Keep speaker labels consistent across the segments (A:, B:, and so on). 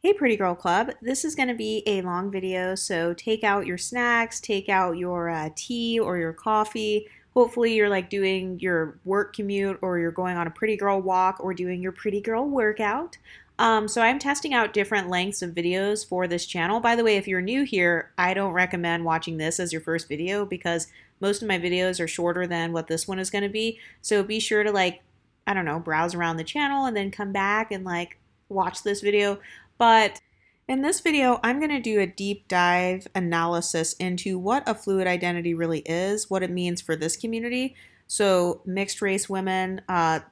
A: Hey Pretty Girl Club, this is going to be a long video, so take out your snacks, take out your tea or your coffee. Hopefully you're like doing your work commute or you're going on a pretty girl walk or doing your pretty girl workout. So I'm testing out different lengths of videos for this channel. By the way, if you're new here, I don't recommend watching this as your first video because most of my videos are shorter than what this one is going to be. So be sure to I don't know, browse around the channel and then come back and watch this video. But in this video, I'm going to do a deep dive analysis into what a fluid identity really is, what it means for this community. So mixed race women,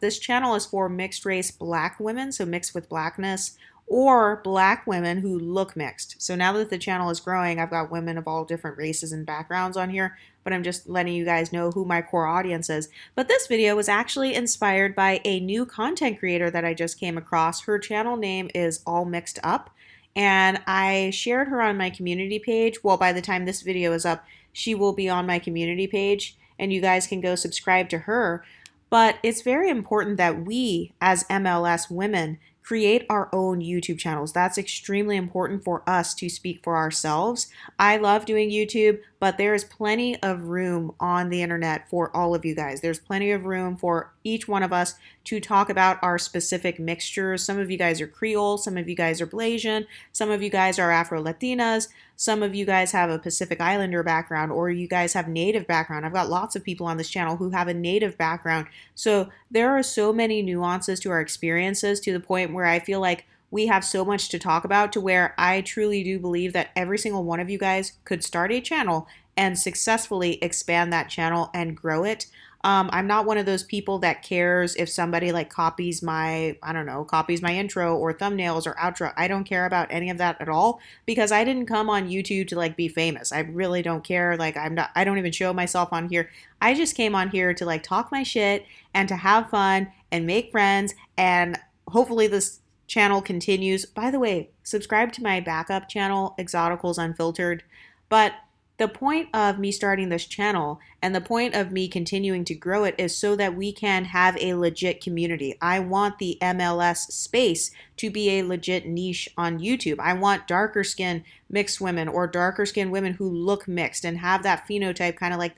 A: this channel is for mixed race black women, so mixed with blackness, or black women who look mixed. So now that the channel is growing, I've got women of all different races and backgrounds on here, but I'm just letting you guys know who my core audience is. But this video was actually inspired by a new content creator that I just came across. Her channel name is All Mixed Up, and I shared her on my community page. Well, by the time this video is up, she will be on my community page, and you guys can go subscribe to her. But it's very important that we, as MLS women, create our own YouTube channels. That's extremely important for us to speak for ourselves. I love doing YouTube, but there is plenty of room on the internet for all of you guys. There's plenty of room for each one of us to talk about our specific mixtures. Some of you guys are Creole, some of you guys are Blasian, some of you guys are Afro-Latinas, some of you guys have a Pacific Islander background, or you guys have Native background. I've got lots of people on this channel who have a Native background. So there are so many nuances to our experiences to the point where I feel like we have so much to talk about, to where I truly do believe that every single one of you guys could start a channel and successfully expand that channel and grow it. I'm not one of those people that cares if somebody copies my, I don't know, copies my intro or thumbnails or outro. I don't care about any of that at all, because I didn't come on YouTube to be famous. I really don't care. I don't even show myself on here. I just came on here to talk my shit and to have fun and make friends, and hopefully this channel continues. By the way, subscribe to my backup channel, Exoticals Unfiltered. But the point of me starting this channel and the point of me continuing to grow it is so that we can have a legit community. I want the MLS space to be a legit niche on YouTube. I want darker skinned mixed women, or darker skinned women who look mixed and have that phenotype kind of like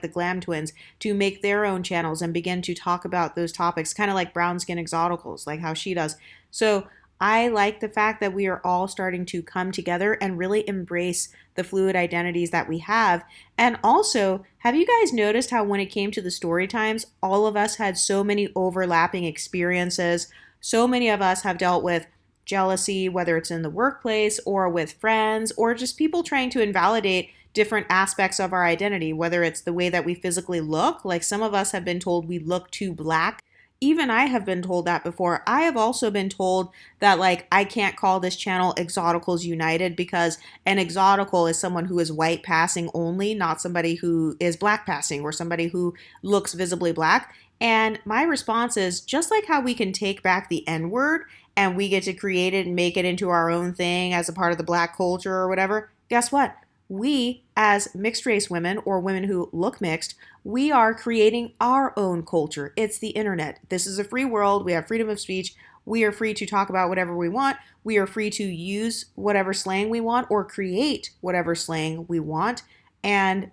A: the Glam Twins, to make their own channels and begin to talk about those topics, kind of like Brown Skin Exoticals, like how she does. So I like the fact that we are all starting to come together and really embrace the fluid identities that we have. And also, have you guys noticed how when it came to the story times, all of us had so many overlapping experiences? So many of us have dealt with jealousy, whether it's in the workplace or with friends, or just people trying to invalidate different aspects of our identity, whether it's the way that we physically look. Like some of us have been told we look too black. Even I have been told that before. I have also been told that I can't call this channel Exoticals United because an exotical is someone who is white passing only, not somebody who is black passing or somebody who looks visibly black. And my response is, just like how we can take back the N-word and we get to create it and make it into our own thing as a part of the black culture or whatever, guess what? We, as mixed race women or women who look mixed, we are creating our own culture. It's the internet. This is a free world. We have freedom of speech. We are free to talk about whatever we want. We are free to use whatever slang we want or create whatever slang we want. And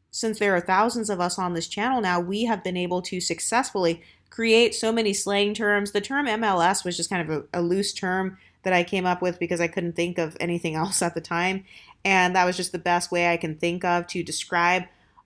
A: since there are thousands of us on this channel now, we have been able to successfully create so many slang terms. The term MLS was just kind of a loose term that I came up with because I couldn't think of anything else at the time. And that was just the best way I can think of to describe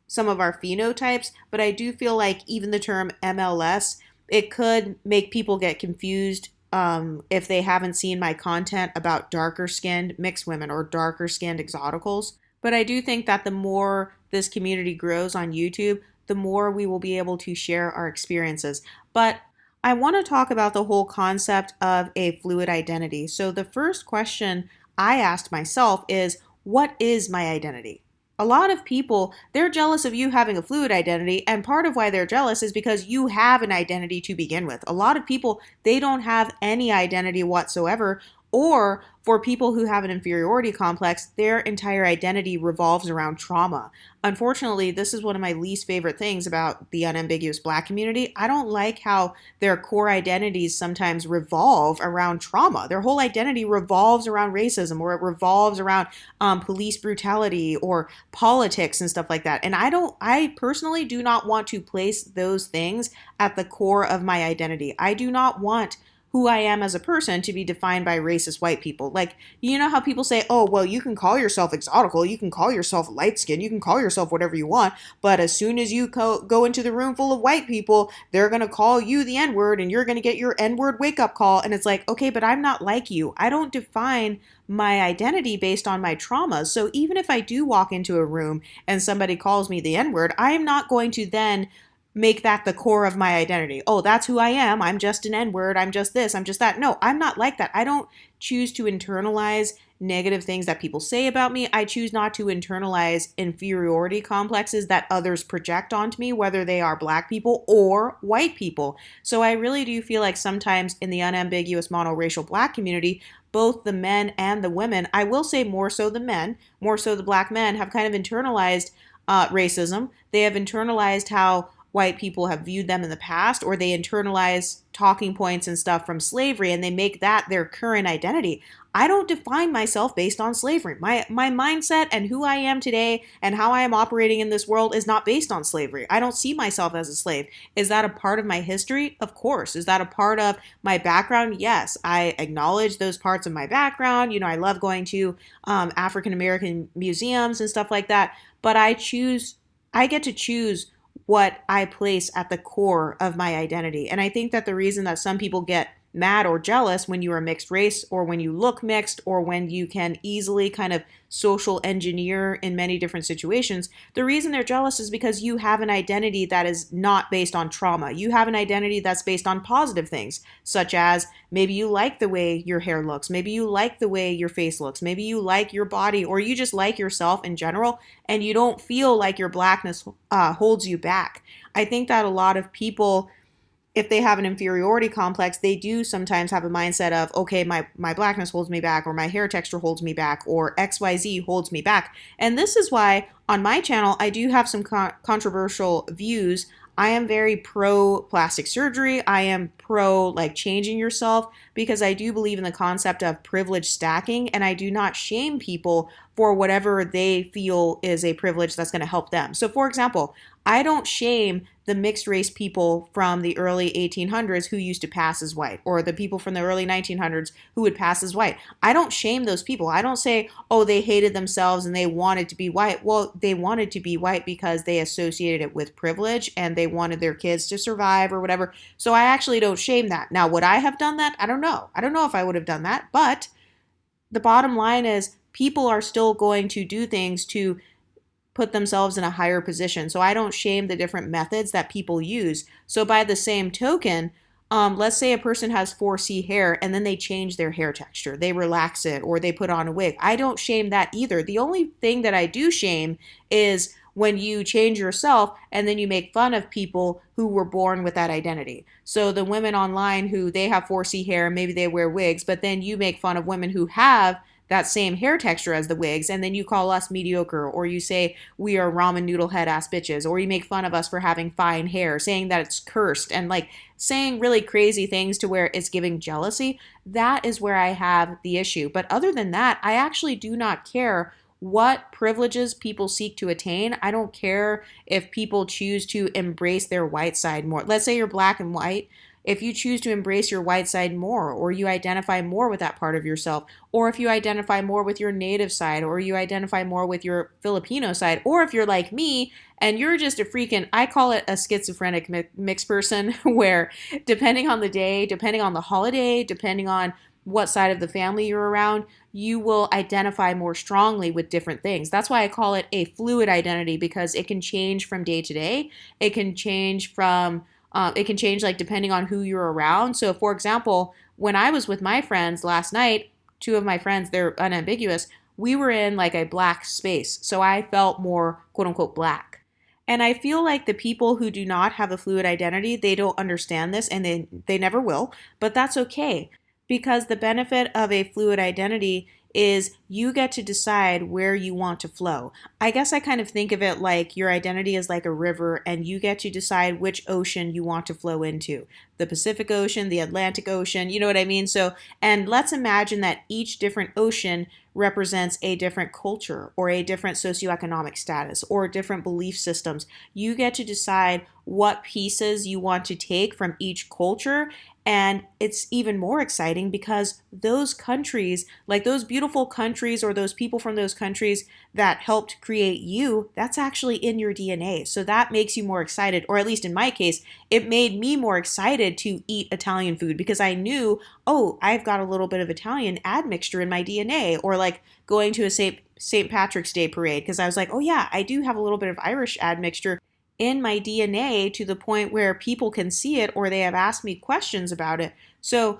A: some of our phenotypes. But I do feel like even the term MLS, it could make people get confused if they haven't seen my content about darker skinned mixed women or darker skinned exoticals. But I do think that the more this community grows on YouTube, the more we will be able to share our experiences. But I want to talk about the whole concept of a fluid identity. So the first question I asked myself is, what is my identity? A lot of people, they're jealous of you having a fluid identity, and part of why they're jealous is because you have an identity to begin with. A lot of people, they don't have any identity whatsoever, Or for people who have an inferiority complex, their entire identity revolves around trauma. Unfortunately, this is one of my least favorite things about the unambiguous Black community. I don't like how their core identities sometimes revolve around trauma. Their whole identity revolves around racism, or it revolves around police brutality or politics and stuff like that. And I personally do not want to place those things at the core of my identity. I do not want who I am as a person to be defined by racist white people. Like, you know how people say, oh, well, you can call yourself exotical, you can call yourself light skinned, you can call yourself whatever you want, but as soon as you go into the room full of white people, they're going to call you the N word and you're going to get your N word wake up call. And it's like, okay, but I'm not like you. I don't define my identity based on my traumas. So even if I do walk into a room and somebody calls me the N word, I am not going to then make that the core of my identity. Oh, that's who I am. I'm just an N-word. I'm just this. I'm just that. No, I'm not like that. I don't choose to internalize negative things that people say about me. I choose not to internalize inferiority complexes that others project onto me, whether they are Black people or white people. So I really do feel like sometimes in the unambiguous monoracial Black community, both the men and the women, I will say more so the men, more so the Black men, have kind of internalized racism. They have internalized how white people have viewed them in the past, or they internalize talking points and stuff from slavery and they make that their current identity. I don't define myself based on slavery. My mindset and who I am today and how I am operating in this world is not based on slavery. I don't see myself as a slave. Is that a part of my history? Of course. Is that a part of my background? Yes. I acknowledge those parts of my background. You know, I love going to African American museums and stuff like that, but I get to choose what I place at the core of my identity. And I think that the reason that some people get mad or jealous when you are mixed race, or when you look mixed, or when you can easily kind of social engineer in many different situations, the reason they're jealous is because you have an identity that is not based on trauma. You have an identity that's based on positive things, such as maybe you like the way your hair looks, maybe you like the way your face looks, maybe you like your body, or you just like yourself in general, and you don't feel like your Blackness holds you back. I think that a lot of people, if they have an inferiority complex, they do sometimes have a mindset of, okay, my Blackness holds me back, or my hair texture holds me back, or XYZ holds me back. And this is why on my channel, I do have some controversial views. I am very pro plastic surgery. I am pro like changing yourself, because I do believe in the concept of privilege stacking, and I do not shame people for whatever they feel is a privilege that's going to help them. So for example, I don't shame the mixed race people from the early 1800s who used to pass as white, or the people from the early 1900s who would pass as white. I don't shame those people. I don't say, oh, they hated themselves and they wanted to be white. Well, they wanted to be white because they associated it with privilege and they wanted their kids to survive or whatever. So I actually don't shame that. Now, would I have done that? I don't know. I don't know if I would have done that, but the bottom line is people are still going to do things to put themselves in a higher position. So I don't shame the different methods that people use. So by the same token, let's say a person has 4C hair and then they change their hair texture, they relax it, or they put on a wig. I don't shame that either. The only thing that I do shame is when you change yourself and then you make fun of people who were born with that identity. So the women online who they have 4C hair, maybe they wear wigs, but then you make fun of women who have that same hair texture as the wigs, and then you call us mediocre, or you say we are ramen noodle head ass bitches, or you make fun of us for having fine hair, saying that it's cursed, and like saying really crazy things to where it's giving jealousy. That is where I have the issue. But other than that, I actually do not care what privileges people seek to attain. I don't care if people choose to embrace their white side more. Let's say you're Black and white. If you choose to embrace your white side more, or you identify more with that part of yourself, or if you identify more with your native side, or you identify more with your Filipino side, or if you're like me and you're just a freaking, I call it a schizophrenic mixed person, where depending on the day, depending on the holiday, depending on what side of the family you're around, you will identify more strongly with different things. That's why I call it a fluid identity, because it can change from day to day. It can change like depending on who you're around. So for example, when I was with my friends last night, two of my friends, they're unambiguous, we were in like a Black space. So I felt more quote unquote Black. And I feel like the people who do not have a fluid identity, they don't understand this, and they never will, but that's okay. Because the benefit of a fluid identity is you get to decide where you want to flow. I guess I kind of think of it like your identity is like a river and you get to decide which ocean you want to flow into. The Pacific Ocean, the Atlantic Ocean, you know what I mean? So, and let's imagine that each different ocean represents a different culture or a different socioeconomic status or different belief systems. You get to decide what pieces you want to take from each culture. And it's even more exciting because those countries, like those beautiful countries or those people from those countries that helped create you, that's actually in your DNA. So that makes you more excited, or at least in my case, it made me more excited to eat Italian food because I knew, oh, I've got a little bit of Italian admixture in my DNA, or like going to a St. Patrick's Day parade because I was like, oh yeah, I do have a little bit of Irish admixture in my DNA to the point where people can see it or they have asked me questions about it. So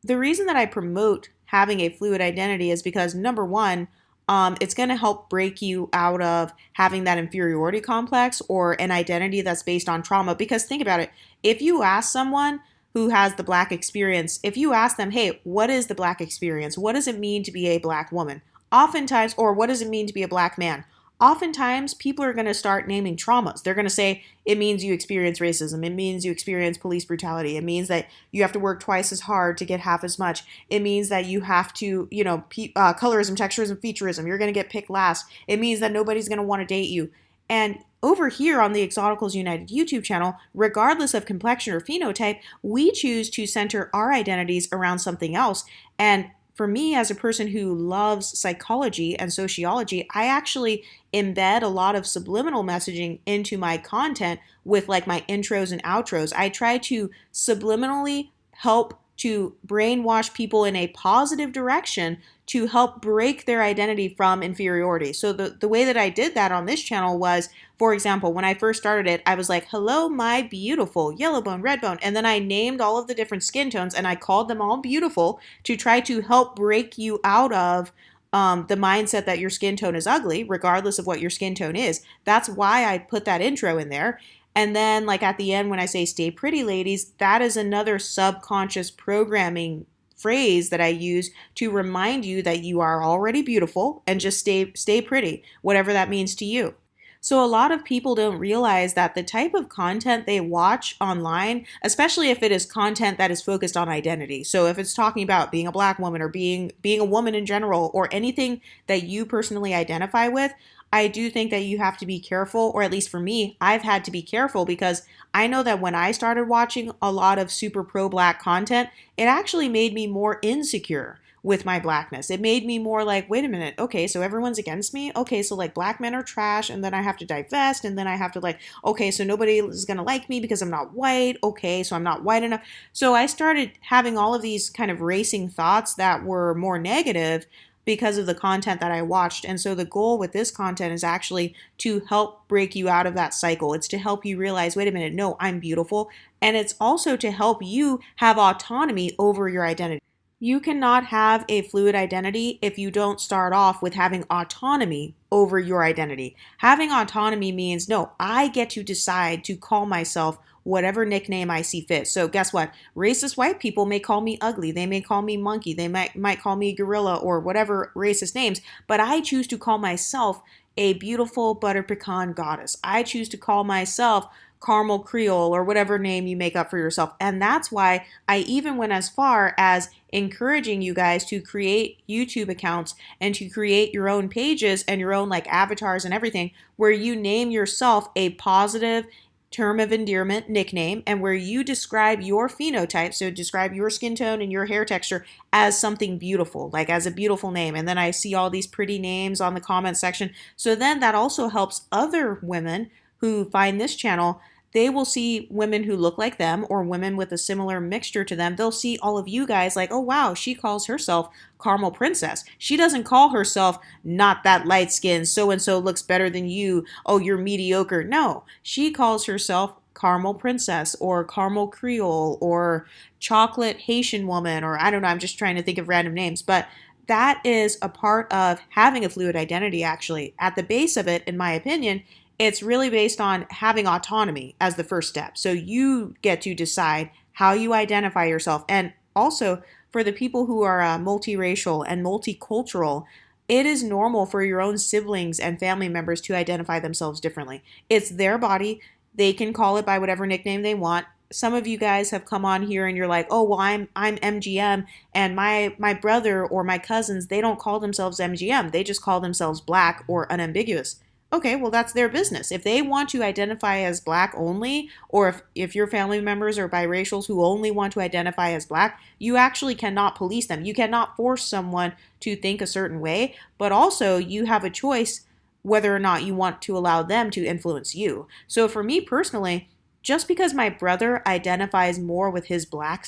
A: the reason that I promote having a fluid identity is because number one, it's going to help break you out of having that inferiority complex or an identity that's based on trauma. Because think about it, if you ask someone who has the Black experience, if you ask them, hey, what is the Black experience? What does it mean to be a Black woman? Oftentimes, or what does it mean to be a Black man? Oftentimes, people are going to start naming traumas. They're going to say, it means you experience racism. It means you experience police brutality. It means that you have to work twice as hard to get half as much. It means that you have to, colorism, texturism, featureism. You're going to get picked last. It means that nobody's going to want to date you. And over here on the Exoticals United YouTube channel, regardless of complexion or phenotype, we choose to center our identities around something else. And for me, as a person who loves psychology and sociology, I actually embed a lot of subliminal messaging into my content with like my intros and outros. I try to subliminally help to brainwash people in a positive direction to help break their identity from inferiority. So the way that I did that on this channel was, for example, when I first started it, I was like, hello, my beautiful yellow bone, red bone. And then I named all of the different skin tones and I called them all beautiful to try to help break you out of the mindset that your skin tone is ugly, regardless of what your skin tone is. That's why I put that intro in there. And then like at the end, when I say stay pretty, ladies, that is another subconscious programming phrase that I use to remind you that you are already beautiful and just stay pretty, whatever that means to you. So a lot of people don't realize that the type of content they watch online, especially if it is content that is focused on identity. So if it's talking about being a Black woman or being a woman in general or anything that you personally identify with, I do think that you have to be careful, or at least for me, I've had to be careful because I know that when I started watching a lot of super pro-Black content, it actually made me more insecure with my Blackness. It made me more like, wait a minute, okay, so everyone's against me? Okay, so like Black men are trash, and then I have to divest, and then I have to like, okay, so nobody is gonna like me because I'm not white, okay, so I'm not white enough. So I started having all of these kind of racing thoughts that were more negative because of the content that I watched. And so the goal with this content is actually to help break you out of that cycle. It's to help you realize, wait a minute, no, I'm beautiful. And it's also to help you have autonomy over your identity. You cannot have a fluid identity if you don't start off with having autonomy over your identity. Having autonomy means, no, I get to decide to call myself whatever nickname I see fit. So guess what? Racist white people may call me ugly. They may call me monkey. They might call me gorilla or whatever racist names, but I choose to call myself a beautiful butter pecan goddess. I choose to call myself caramel Creole or whatever name you make up for yourself. And that's why I even went as far as encouraging you guys to create YouTube accounts and to create your own pages and your own like avatars and everything where you name yourself a positive term of endearment nickname and where you describe your phenotype, so describe your skin tone and your hair texture as something beautiful, like as a beautiful name. And then I see all these pretty names on the comment section. So then that also helps other women who find this channel. They will see women who look like them or women with a similar mixture to them. They'll see all of you guys like, oh wow, she calls herself Caramel Princess. She doesn't call herself not that light skin, so-and-so looks better than you. Oh, you're mediocre. No, she calls herself Caramel Princess or Caramel Creole or Chocolate Haitian Woman, or I don't know, I'm just trying to think of random names. But that is a part of having a fluid identity actually. At the base of it, in my opinion, it's really based on having autonomy as the first step. So you get to decide how you identify yourself. And also, for the people who are multiracial and multicultural, it is normal for your own siblings and family members to identify themselves differently. It's their body. They can call it by whatever nickname they want. Some of you guys have come on here and you're like, "Oh, well, I'm MGM, and my brother or my cousins, they don't call themselves MGM. They just call themselves black or unambiguous." Okay, well, that's their business. If they want to identify as black only, or if your family members are biracials who only want to identify as black, you actually cannot police them. You cannot force someone to think a certain way, but also you have a choice whether or not you want to allow them to influence you. So for me personally, just because my brother identifies more with his black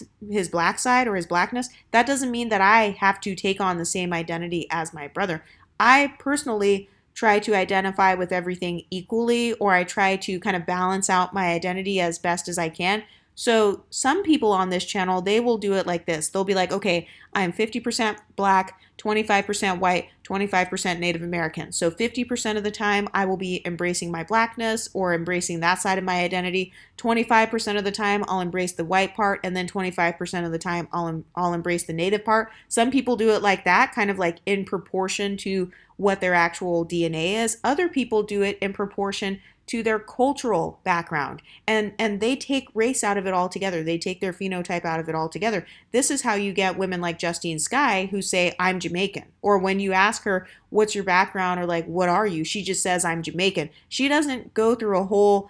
A: side or his blackness, that doesn't mean that I have to take on the same identity as my brother. I personally try to identify with everything equally, or I try to kind of balance out my identity as best as I can. So some people on this channel, they will do it like this. They'll be like, okay, I'm 50% black, 25% white, 25% Native American. So 50% of the time I will be embracing my blackness or embracing that side of my identity. 25% of the time I'll embrace the white part, and then 25% of the time I'll embrace the Native part. Some people do it like that, kind of like in proportion to what their actual DNA is. Other people do it in proportion to their cultural background, and they take race out of it altogether. They take their phenotype out of it altogether. This is how you get women like Justine Skye who say, "I'm Jamaican," or when you ask her, "What's your background?" or like, "What are you?" she just says, "I'm Jamaican." She doesn't go through a whole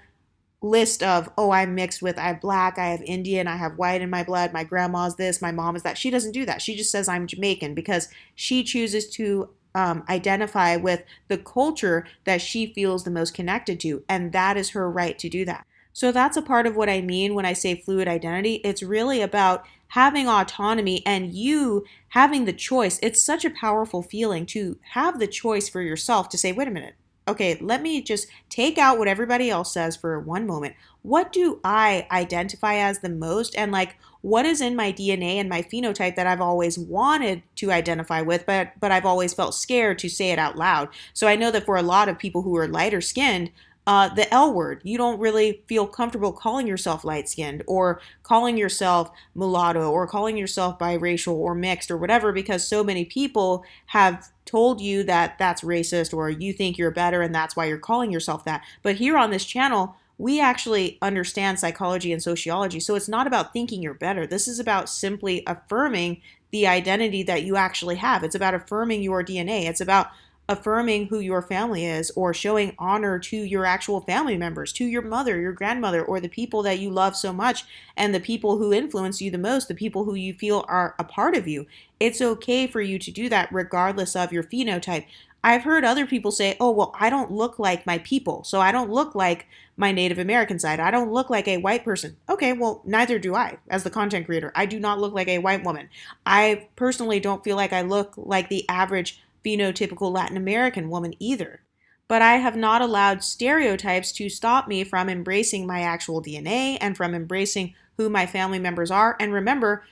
A: list of, "Oh, I'm mixed with, I have black, I have Indian, I have white in my blood, my grandma's this, my mom is that." She doesn't do that. She just says, "I'm Jamaican," because she chooses to identify with the culture that she feels the most connected to, and that is her right to do that. So that's a part of what I mean when I say fluid identity. It's really about having autonomy and you having the choice. It's such a powerful feeling to have the choice for yourself to say, "Wait a minute. Okay, let me just take out what everybody else says for one moment. What do I identify as the most? And like, what is in my DNA and my phenotype that I've always wanted to identify with, but I've always felt scared to say it out loud?" So I know that for a lot of people who are lighter skinned, the L word, you don't really feel comfortable calling yourself light skinned or calling yourself mulatto or calling yourself biracial or mixed or whatever, because so many people have told you that that's racist or you think you're better and that's why you're calling yourself that. But here on this channel, we actually understand psychology and sociology. So it's not about thinking you're better. This is about simply affirming the identity that you actually have. It's about affirming your DNA. It's about affirming who your family is, or showing honor to your actual family members, to your mother, your grandmother, or the people that you love so much, and the people who influence you the most, the people who you feel are a part of you. It's okay for you to do that regardless of your phenotype. I've heard other people say, "Oh, well, I don't look like my people, so I don't look like my Native American side. I don't look like a white person." Okay, well, neither do I. As the content creator, I do not look like a white woman. I personally don't feel like I look like the average phenotypical Latin American woman either. But I have not allowed stereotypes to stop me from embracing my actual DNA and from embracing who my family members are. And remember,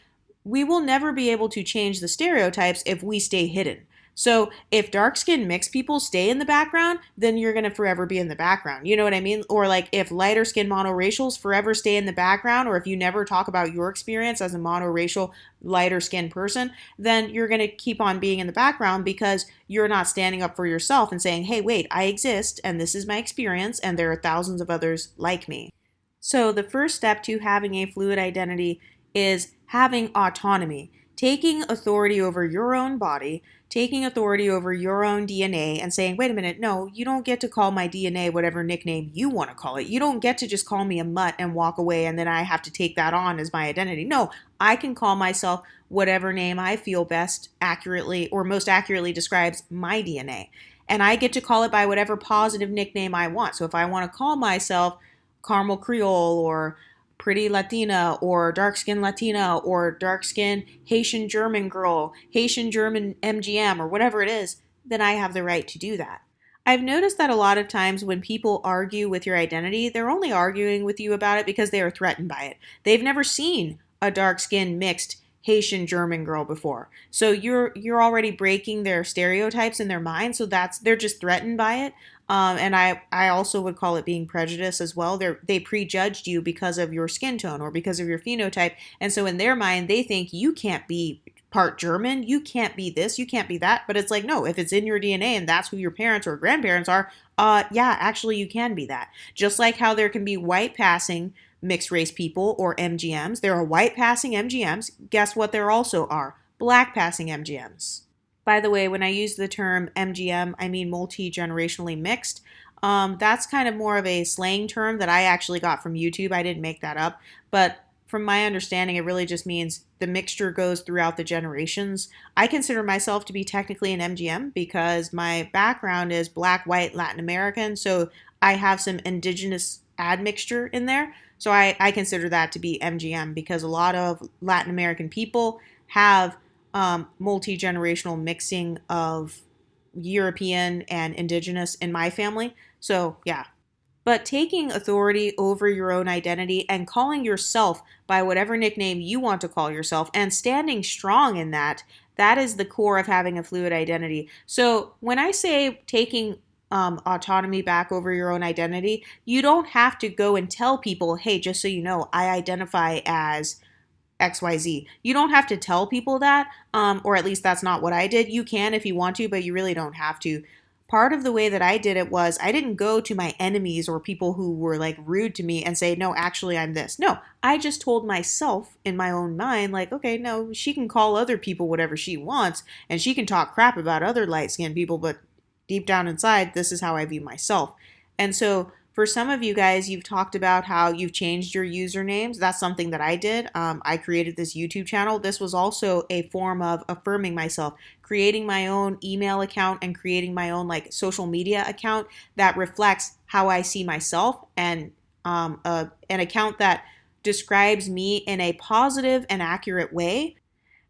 A: we will never be able to change the stereotypes if we stay hidden. So if dark-skinned mixed people stay in the background, then you're going to forever be in the background. You know what I mean? Or like if lighter-skinned monoracials forever stay in the background, or if you never talk about your experience as a monoracial lighter-skinned person, then you're going to keep on being in the background because you're not standing up for yourself and saying, "Hey, wait, I exist and this is my experience and there are thousands of others like me." So the first step to having a fluid identity is having autonomy, taking authority over your own body, taking authority over your own DNA and saying, "Wait a minute, no, you don't get to call my DNA whatever nickname you want to call it. You don't get to just call me a mutt and walk away and then I have to take that on as my identity. No, I can call myself whatever name I feel best accurately or most accurately describes my DNA. And I get to call it by whatever positive nickname I want. So if I want to call myself Caramel Creole or Pretty Latina or dark skin Latina or dark skin Haitian German girl, Haitian German MGM or whatever it is, then I have the right to do that. I've noticed that a lot of times when people argue with your identity, they're only arguing with you about it because they are threatened by it. They've never seen a dark skinned mixed Haitian German girl before. So you're already breaking their stereotypes in their mind. So they're just threatened by it. And I also would call it being prejudiced as well. They prejudged you because of your skin tone or because of your phenotype. And so in their mind, they think you can't be part German, you can't be this, you can't be that. But it's like, no, if it's in your DNA and that's who your parents or grandparents are, yeah, actually you can be that. Just like how there can be white passing mixed race people or MGMs. There are white passing MGMs. Guess what there also are? Black passing MGMs. By the way, when I use the term MGM, I mean multi-generationally mixed. That's kind of more of a slang term that I actually got from YouTube. I didn't make that up. But from my understanding, it really just means the mixture goes throughout the generations. I consider myself to be technically an MGM because my background is Black, white, Latin American. So I have some indigenous admixture in there. So I consider that to be MGM because a lot of Latin American people have multi-generational mixing of European and indigenous in my family. So yeah. But taking authority over your own identity and calling yourself by whatever nickname you want to call yourself and standing strong in that, that is the core of having a fluid identity. So when I say taking autonomy back over your own identity, you don't have to go and tell people, hey, just so you know, I identify as XYZ. You don't have to tell people that, or at least that's not what I did. You can if you want to, but you really don't have to. Part of the way that I did it was I didn't go to my enemies or people who were like rude to me and say, no, actually, I'm this. No, I just told myself in my own mind, like, okay, no, she can call other people whatever she wants and she can talk crap about other light skinned people, but deep down inside, this is how I view myself. And so for some of you guys, you've talked about how you've changed your usernames. That's something that I did. I created this YouTube channel. This was also a form of affirming myself, creating my own email account and creating my own like social media account that reflects how I see myself and an account that describes me in a positive and accurate way.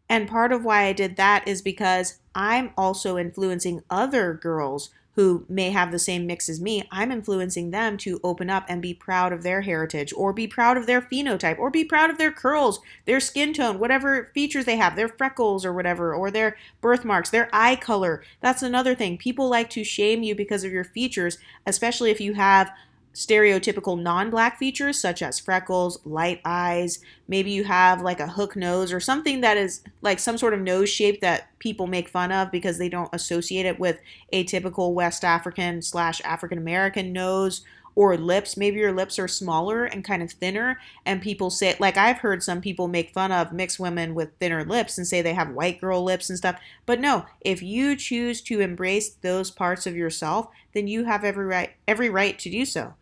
A: And part of why I did that is because I'm also influencing other girls who may have the same mix as me. I'm influencing them to open up and be proud of their heritage or be proud of their phenotype or be proud of their curls, their skin tone, whatever features they have, their freckles or whatever, or their birthmarks, their eye color. That's another thing. People like to shame you because of your features, especially if you have stereotypical non-black features such as freckles, light eyes, maybe you have like a hook nose or something that is like some sort of nose shape that people make fun of because they don't associate it with a typical West African / African American nose or lips. Maybe your lips are smaller and kind of thinner and people say, like I've heard some people make fun of mixed women with thinner lips and say they have white girl lips and stuff. But no, if you choose to embrace those parts of yourself, then you have every right to do so.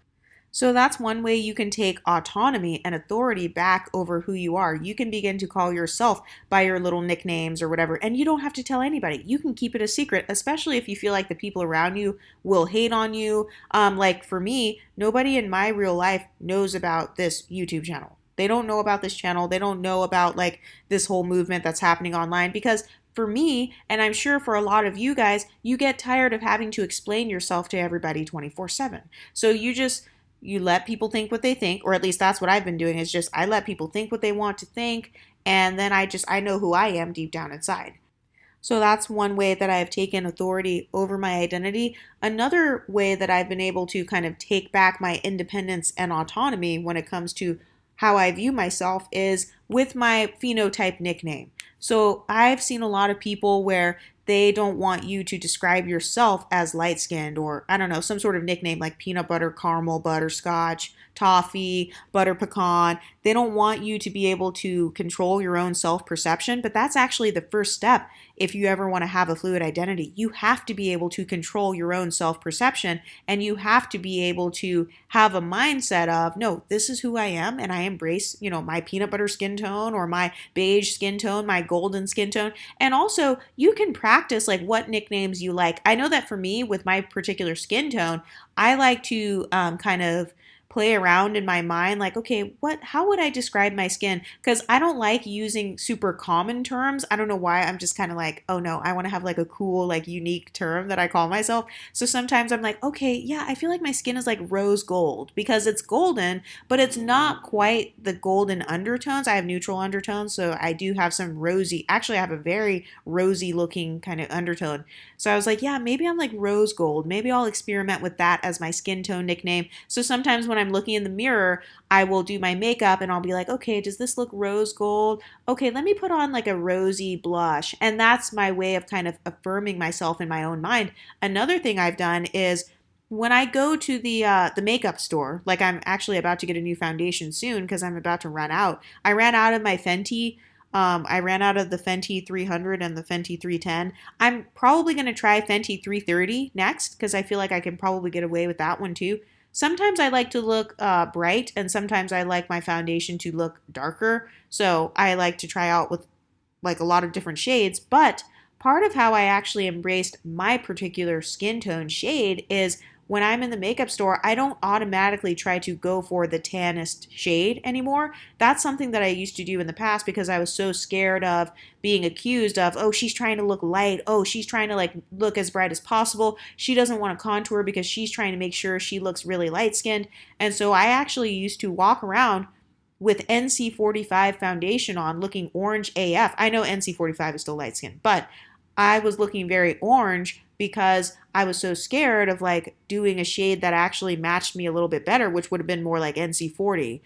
A: So that's one way you can take autonomy and authority back over who you are. You can begin to call yourself by your little nicknames or whatever, and you don't have to tell anybody. You can keep it a secret, especially if you feel like the people around you will hate on you. Like for me, nobody in my real life knows about this YouTube channel. They don't know about this channel. They don't know about like this whole movement that's happening online because for me, and I'm sure for a lot of you guys, you get tired of having to explain yourself to everybody 24/7. So you let people think what they think, or at least that's what I've been doing is just I let people think what they want to think, and then I know who I am deep down inside. So that's one way that I've taken authority over my identity. Another way that I've been able to kind of take back my independence and autonomy when it comes to how I view myself is with my phenotype nickname. So I've seen a lot of people where they don't want you to describe yourself as light skinned or I don't know, some sort of nickname like peanut butter, caramel, butterscotch, toffee, butter pecan. They don't want you to be able to control your own self-perception, but that's actually the first step if you ever want to have a fluid identity. You have to be able to control your own self-perception and you have to be able to have a mindset of, no, this is who I am and I embrace, my peanut butter skin tone or my beige skin tone, my golden skin tone. And also you can practice like what nicknames you like. I know that for me with my particular skin tone, I like to kind of play around in my mind like, okay, how would I describe my skin? Because I don't like using super common terms. I don't know why. I'm just kind of like, oh no, I want to have like a cool, like unique term that I call myself. So sometimes I'm like, okay, yeah, I feel like my skin is like rose gold because it's golden, but it's not quite the golden undertones. I have neutral undertones, so I do have some rosy. Actually, I have a very rosy looking kind of undertone. So I was like, yeah, maybe I'm like rose gold. Maybe I'll experiment with that as my skin tone nickname. So sometimes when I'm looking in the mirror, I will do my makeup and I'll be like, okay, does this look rose gold? Okay, let me put on like a rosy blush. And that's my way of kind of affirming myself in my own mind. Another thing I've done is when I go to the makeup store, like I'm actually about to get a new foundation soon because I'm about to run out. I ran out of my Fenty. I ran out of the Fenty 300 and the Fenty 310. I'm probably going to try Fenty 330 next because I feel like I can probably get away with that one too. Sometimes I like to look bright, and sometimes I like my foundation to look darker. So I like to try out with like a lot of different shades. But part of how I actually embraced my particular skin tone shade is when I'm in the makeup store, I don't automatically try to go for the tannest shade anymore. That's something that I used to do in the past because I was so scared of being accused of, oh, she's trying to look light. Oh, she's trying to like look as bright as possible. She doesn't want to contour because she's trying to make sure she looks really light skinned. And so I actually used to walk around with NC45 foundation on looking orange AF. I know NC45 is still light skinned, but I was looking very orange because I was so scared of like doing a shade that actually matched me a little bit better, which would have been more like NC40,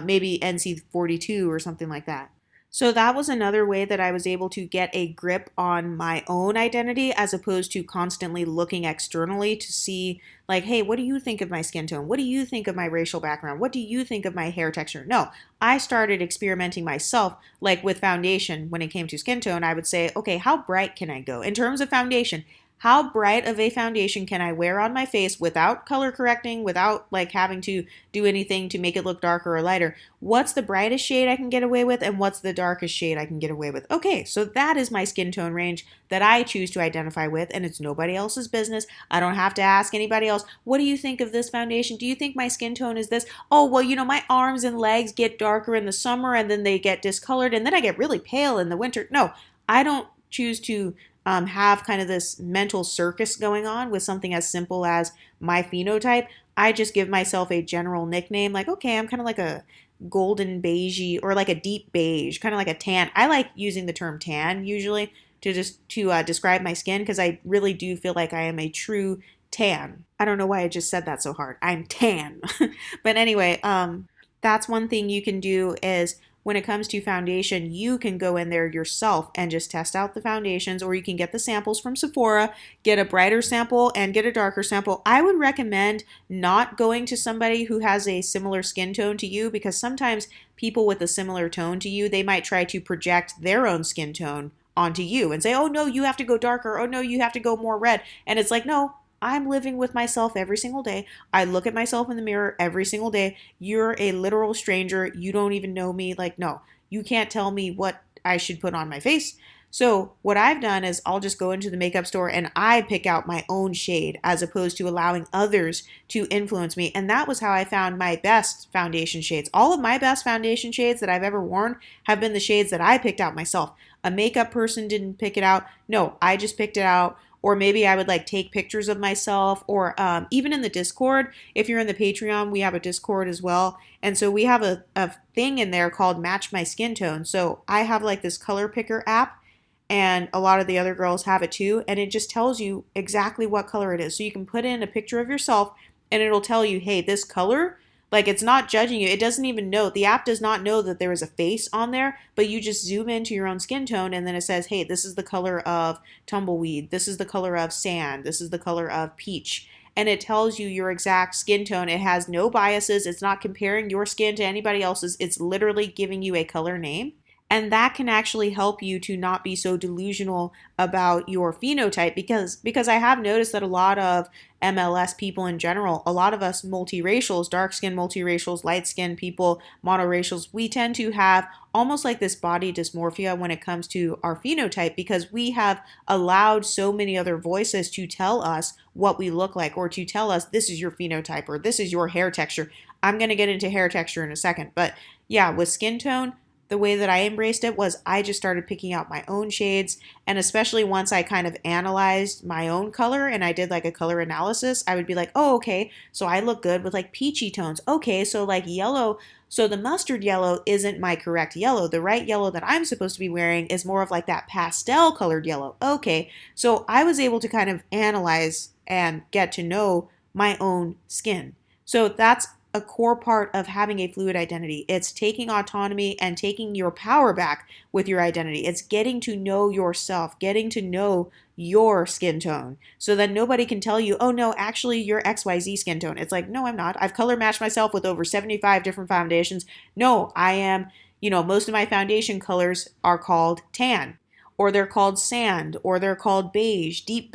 A: maybe NC42 or something like that. So that was another way that I was able to get a grip on my own identity as opposed to constantly looking externally to see like, hey, what do you think of my skin tone? What do you think of my racial background? What do you think of my hair texture? No, I started experimenting myself, like with foundation. When it came to skin tone, I would say, okay, how bright can I go? In terms of foundation, how bright of a foundation can I wear on my face without color correcting, without like having to do anything to make it look darker or lighter? What's the brightest shade I can get away with and what's the darkest shade I can get away with? Okay, so that is my skin tone range that I choose to identify with, and it's nobody else's business. I don't have to ask anybody else, what do you think of this foundation? Do you think my skin tone is this? Oh, well, my arms and legs get darker in the summer and then they get discolored and then I get really pale in the winter. No, I don't choose to have kind of this mental circus going on with something as simple as my phenotype. I just give myself a general nickname like, okay, I'm kind of like a golden beigey or like a deep beige, kind of like a tan. I like using the term tan usually to describe my skin because I really do feel like I am a true tan. I don't know why I just said that so hard. I'm tan. But anyway, that's one thing you can do is when it comes to foundation, you can go in there yourself and just test out the foundations, or you can get the samples from Sephora, get a brighter sample and get a darker sample. I would recommend not going to somebody who has a similar skin tone to you because sometimes people with a similar tone to you, they might try to project their own skin tone onto you and say, oh no, you have to go darker. Oh no, you have to go more red. And it's like, no, I'm living with myself every single day. I look at myself in the mirror every single day. You're a literal stranger. You don't even know me. Like, no, you can't tell me what I should put on my face. So what I've done is I'll just go into the makeup store and I pick out my own shade as opposed to allowing others to influence me. And that was how I found my best foundation shades. All of my best foundation shades that I've ever worn have been the shades that I picked out myself. A makeup person didn't pick it out. No, I just picked it out. Or maybe I would like take pictures of myself, or even in the Discord, if you're in the Patreon, we have a Discord as well. And so we have a thing in there called Match My Skin Tone. So I have like this color picker app, and a lot of the other girls have it too. And it just tells you exactly what color it is. So you can put in a picture of yourself and it'll tell you, hey, this color, like it's not judging you. It doesn't even know. The app does not know that there is a face on there, but you just zoom into your own skin tone and then it says, hey, this is the color of tumbleweed. This is the color of sand. This is the color of peach. And it tells you your exact skin tone. It has no biases. It's not comparing your skin to anybody else's. It's literally giving you a color name. And that can actually help you to not be so delusional about your phenotype because I have noticed that a lot of MLS people in general, a lot of us multiracials, dark skinned multiracials, light skinned people, monoracials, we tend to have almost like this body dysmorphia when it comes to our phenotype because we have allowed so many other voices to tell us what we look like or to tell us this is your phenotype or this is your hair texture. I'm going to get into hair texture in a second, but yeah, with skin tone, the way that I embraced it was I just started picking out my own shades. And especially once I kind of analyzed my own color and I did like a color analysis, I would be like, oh, okay, so I look good with like peachy tones. Okay, so like yellow. So the mustard yellow isn't my correct yellow. The right yellow that I'm supposed to be wearing is more of like that pastel colored yellow. Okay, so I was able to kind of analyze and get to know my own skin. So that's a core part of having a fluid identity. It's taking autonomy and taking your power back with your identity. It's getting to know yourself, getting to know your skin tone so that nobody can tell you, oh no, actually you're XYZ skin tone. It's like, no, I'm not. I've color matched myself with over 75 different foundations. No, I am, most of my foundation colors are called tan, or they're called sand, or they're called beige, deep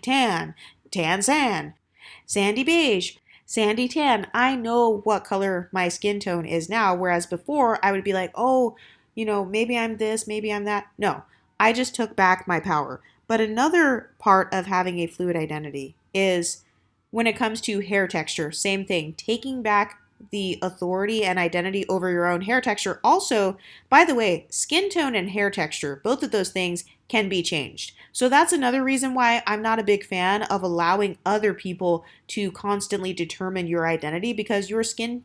A: tan, tan sand, sandy beige, sandy tan. I know what color my skin tone is now, whereas before I would be like, oh, maybe I'm this, maybe I'm that. No, I just took back my power. But another part of having a fluid identity is when it comes to hair texture, same thing, taking back the authority and identity over your own hair texture. Also, by the way, skin tone and hair texture, both of those things can be changed. So that's another reason why I'm not a big fan of allowing other people to constantly determine your identity because your skin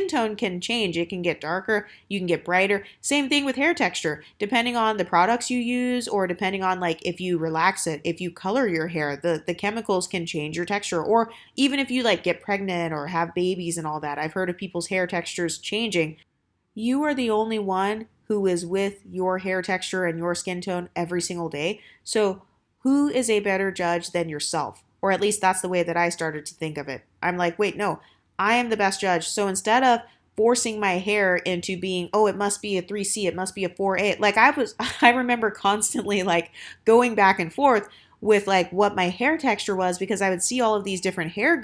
A: tone can change. It can get darker, you can get brighter. Same thing with hair texture. Depending on the products you use or depending on like if you relax it, if you color your hair, the chemicals can change your texture. Or even if you like get pregnant or have babies and all that. I've heard of people's hair textures changing. You are the only one who is with your hair texture and your skin tone every single day. So, who is a better judge than yourself? Or at least that's the way that I started to think of it. I'm like, wait, no, I am the best judge. So instead of forcing my hair into being, oh, it must be a 3C, it must be a 4A. Like I remember constantly like going back and forth with like what my hair texture was because I would see all of these different hair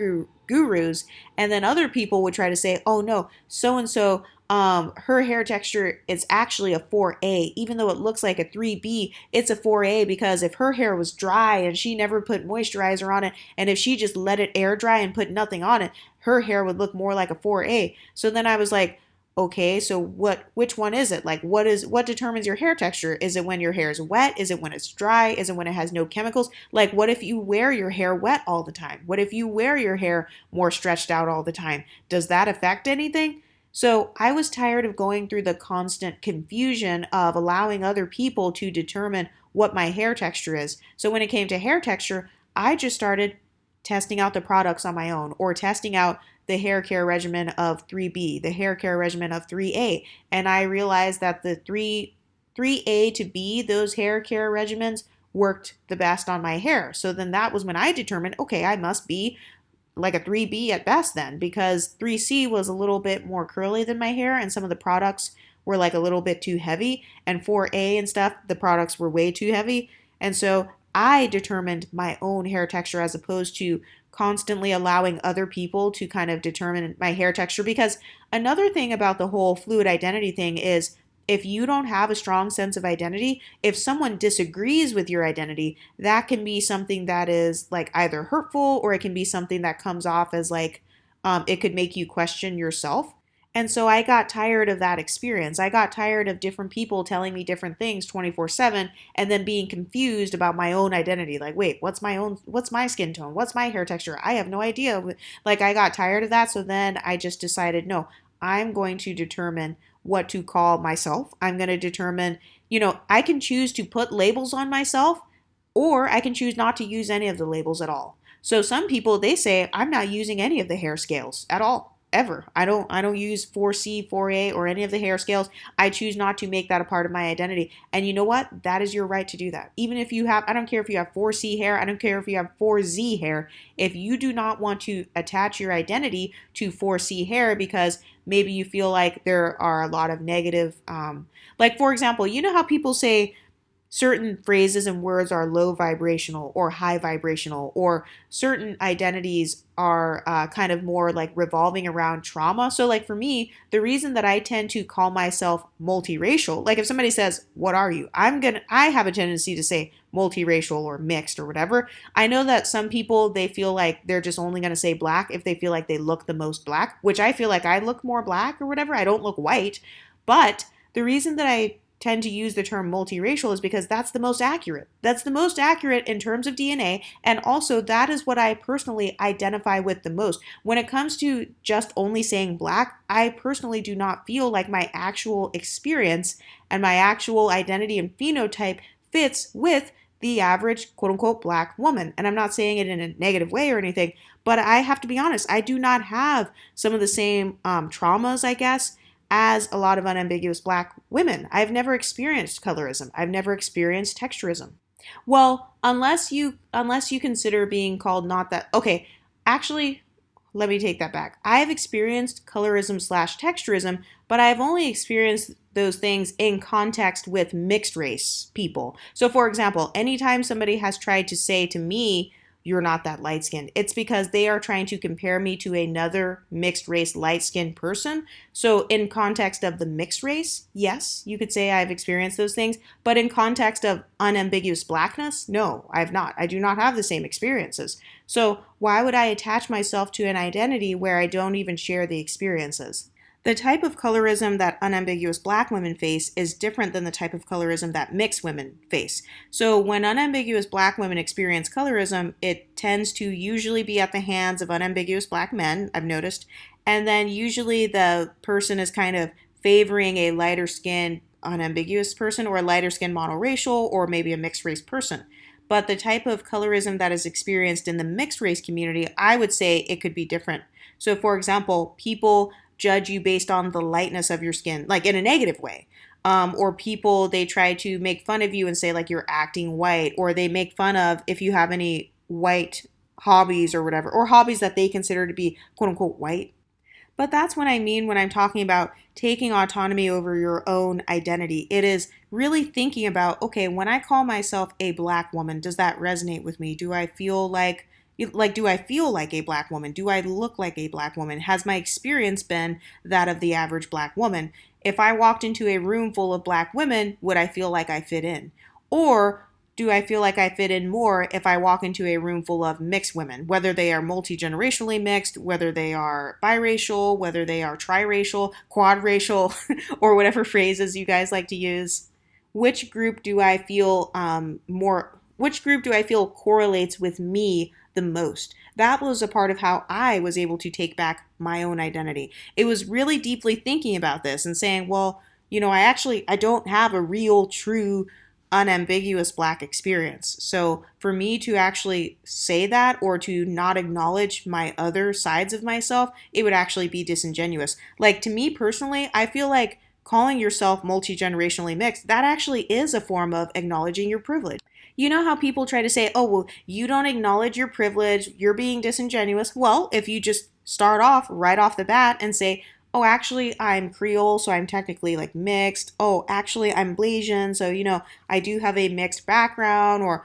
A: gurus and then other people would try to say, oh no, so and so her hair texture is actually a 4A, even though it looks like a 3B, it's a 4A because if her hair was dry and she never put moisturizer on it, and if she just let it air dry and put nothing on it, her hair would look more like a 4A. So then I was like, okay, so which one is it? Like what determines your hair texture? Is it when your hair is wet? Is it when it's dry? Is it when it has no chemicals? Like what if you wear your hair wet all the time? What if you wear your hair more stretched out all the time? Does that affect anything? So I was tired of going through the constant confusion of allowing other people to determine what my hair texture is. So when it came to hair texture, I just started testing out the products on my own or testing out the hair care regimen of 3B, the hair care regimen of 3A. And I realized that the 3A to B, those hair care regimens worked the best on my hair. So then that was when I determined, okay, I must be like a 3B at best then because 3C was a little bit more curly than my hair and some of the products were like a little bit too heavy, and 4A and stuff, the products were way too heavy. And so I determined my own hair texture as opposed to constantly allowing other people to kind of determine my hair texture because another thing about the whole fluid identity thing is if you don't have a strong sense of identity, if someone disagrees with your identity, that can be something that is like either hurtful or it can be something that comes off as like it could make you question yourself. And so I got tired of that experience. I got tired of different people telling me different things 24/7 and then being confused about my own identity. Like, wait, what's my skin tone? What's my hair texture? I have no idea. Like I got tired of that. So then I just decided, no, I'm going to determine what to call myself. I'm going to determine, I can choose to put labels on myself or I can choose not to use any of the labels at all. So some people, they say, I'm not using any of the hair scales at all, ever. I don't use 4C, 4A or any of the hair scales. I choose not to make that a part of my identity. And you know what? That is your right to do that. Even if you have, I don't care if you have 4C hair, I don't care if you have 4Z hair. If you do not want to attach your identity to 4C hair because maybe you feel like there are a lot of negative, like for example, you know how people say certain phrases and words are low vibrational or high vibrational, or certain identities are kind of more like revolving around trauma. So, like for me, the reason that I tend to call myself multiracial, like if somebody says, "What are you?" I have a tendency to say multiracial or mixed or whatever. I know that some people, they feel like they're just only going to say black if they feel like they look the most black, which I feel like I look more black or whatever. I don't look white. But the reason that I tend to use the term multiracial is because that's the most accurate. That's the most accurate in terms of DNA, and also that is what I personally identify with the most. When it comes to just only saying black, I personally do not feel like my actual experience and my actual identity and phenotype fits with the average quote unquote black woman. And I'm not saying it in a negative way or anything, but I have to be honest, I do not have some of the same traumas, I guess, as a lot of unambiguous black women. I've never experienced colorism. I've never experienced texturism. Well, unless you consider being called not that. Okay, actually, let me take that back. I have experienced colorism slash texturism, but I've only experienced those things in context with mixed race people. So, for example, anytime somebody has tried to say to me, "You're not that light skinned," it's because they are trying to compare me to another mixed race light skinned person. So, in context of the mixed race, yes, you could say I've experienced those things. But in context of unambiguous blackness, no, I've not. I do not have the same experiences. So, why would I attach myself to an identity where I don't even share the experiences? The type of colorism that unambiguous black women face is different than the type of colorism that mixed women face. So when unambiguous black women experience colorism, it tends to usually be at the hands of unambiguous black men, I've noticed, and then usually the person is kind of favoring a lighter skinned unambiguous person or a lighter skinned monoracial or maybe a mixed race person. But the type of colorism that is experienced in the mixed race community, I would say it could be different. So for example, people judge you based on the lightness of your skin, like in a negative way. Or people, they try to make fun of you and say like you're acting white, or they make fun of if you have any white hobbies or whatever, or hobbies that they consider to be quote unquote white. But that's what I mean when I'm talking about taking autonomy over your own identity. It is really thinking about, okay, when I call myself a black woman, does that resonate with me? Do I feel like do I feel like a black woman? Do I look like a black woman? Has my experience been that of the average black woman? If I walked into a room full of black women, would I feel like I fit in? Or do I feel like I fit in more if I walk into a room full of mixed women, whether they are multi-generationally mixed, whether they are biracial, whether they are triracial, quadracial, or whatever phrases you guys like to use? Which group do I feel which group do I feel correlates with me the most? That was a part of how I was able to take back my own identity. It was really deeply thinking about this and saying, well, I don't have a real, true, unambiguous black experience. So for me to actually say that or to not acknowledge my other sides of myself, it would actually be disingenuous. Like to me personally, I feel like calling yourself multi-generationally mixed, that actually is a form of acknowledging your privilege. You know how people try to say, "Oh, well, you don't acknowledge your privilege, you're being disingenuous." Well, if you just start off right off the bat and say, "Oh, actually, I'm Creole, so I'm technically like mixed. Oh, actually, I'm Blasian, so, I do have a mixed background," or,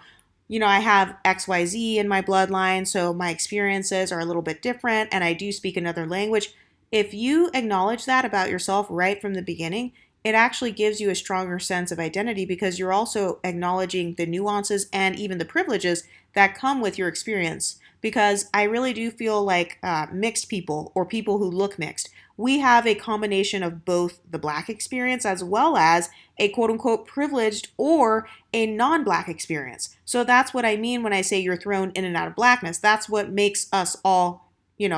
A: I have XYZ in my bloodline, so my experiences are a little bit different, and I do speak another language. If you acknowledge that about yourself right from the beginning, it actually gives you a stronger sense of identity because you're also acknowledging the nuances and even the privileges that come with your experience. Because I really do feel like mixed people or people who look mixed, we have a combination of both the black experience as well as a quote unquote privileged or a non-black experience. So that's what I mean when I say you're thrown in and out of blackness. That's what makes us all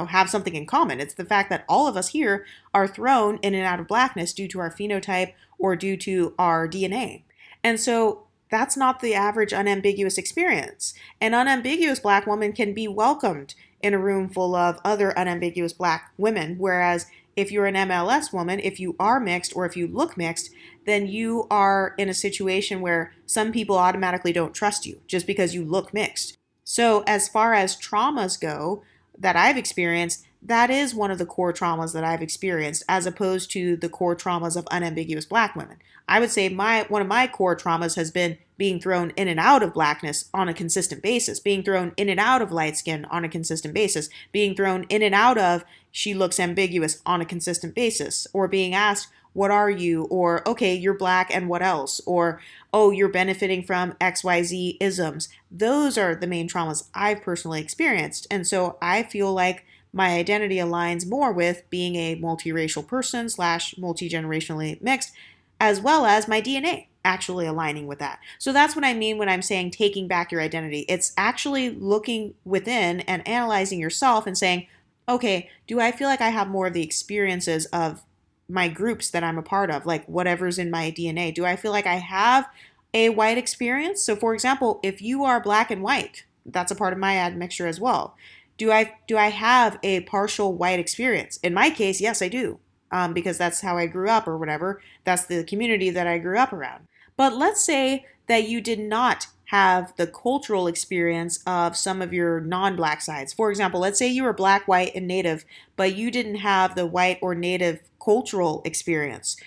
A: have something in common. It's the fact that all of us here are thrown in and out of blackness due to our phenotype or due to our DNA. And so that's not the average unambiguous experience. An unambiguous black woman can be welcomed in a room full of other unambiguous black women, whereas if you're an MLS woman, if you are mixed or if you look mixed, then you are in a situation where some people automatically don't trust you just because you look mixed. So as far as traumas go, that I've experienced, that is one of the core traumas that I've experienced, as opposed to the core traumas of unambiguous Black women. I would say one of my core traumas has been being thrown in and out of Blackness on a consistent basis, being thrown in and out of light skin on a consistent basis, being thrown in and out of she looks ambiguous on a consistent basis, or being asked, what are you? Or, okay, you're Black and what else? Or, oh, you're benefiting from XYZ isms. Those are the main traumas I've personally experienced. And so I feel like my identity aligns more with being a multiracial person slash multi-generationally mixed, as well as my DNA actually aligning with that. So that's what I mean when I'm saying taking back your identity. It's actually looking within and analyzing yourself and saying, okay, do I feel like I have more of the experiences of my groups that I'm a part of, like whatever's in my DNA? Do I feel like I have a white experience? So for example, if you are Black and white, that's a part of my admixture as well. Do I have a partial white experience? In my case, yes, I do, because that's how I grew up or whatever. That's the community that I grew up around. But let's say that you did not have the cultural experience of some of your non-Black sides. For example, let's say you were Black, white, and Native, but you didn't have the white or Native cultural experience.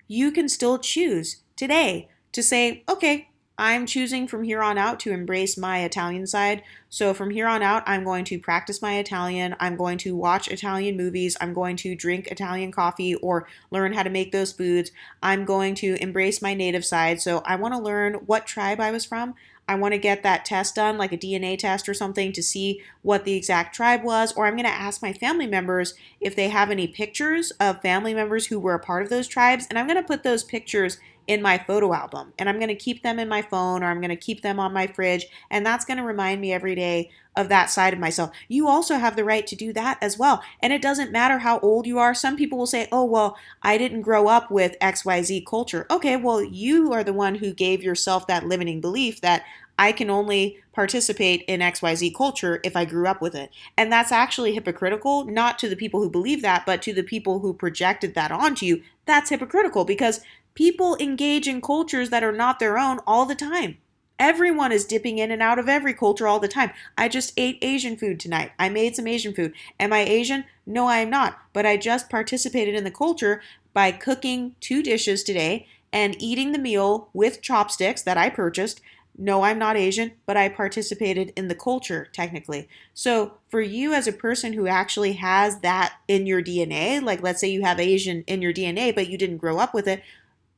A: You can still choose today to say, okay, I'm choosing from here on out to embrace my Italian side. So from here on out, I'm going to practice my Italian. I'm going to watch Italian movies. I'm going to drink Italian coffee or learn how to make those foods. I'm going to embrace my native side. So I want to learn what tribe I was from. I want to get that test done, like a DNA test or something, to see what the exact tribe was. Or I'm going to ask my family members if they have any pictures of family members who were a part of those tribes. And I'm going to put those pictures in my photo album, and I'm going to keep them in my phone, or I'm going to keep them on my fridge, and that's going to remind me every day of that side of myself. You also have the right to do that as well, and it doesn't matter how old you are. Some people will say, oh, well, I didn't grow up with XYZ culture. Okay, well, you are the one who gave yourself that limiting belief that I can only participate in XYZ culture if I grew up with it. And that's actually hypocritical, not to the people who believe that, but to the people who projected that onto you. That's hypocritical, because people engage in cultures that are not their own all the time. Everyone is dipping in and out of every culture all the time. I just ate Asian food tonight. I made some Asian food. Am I Asian? No, I am not. But I just participated in the culture by cooking 2 dishes today and eating the meal with chopsticks that I purchased. No, I'm not Asian, but I participated in the culture technically. So for you as a person who actually has that in your DNA, like let's say you have Asian in your DNA, but you didn't grow up with it,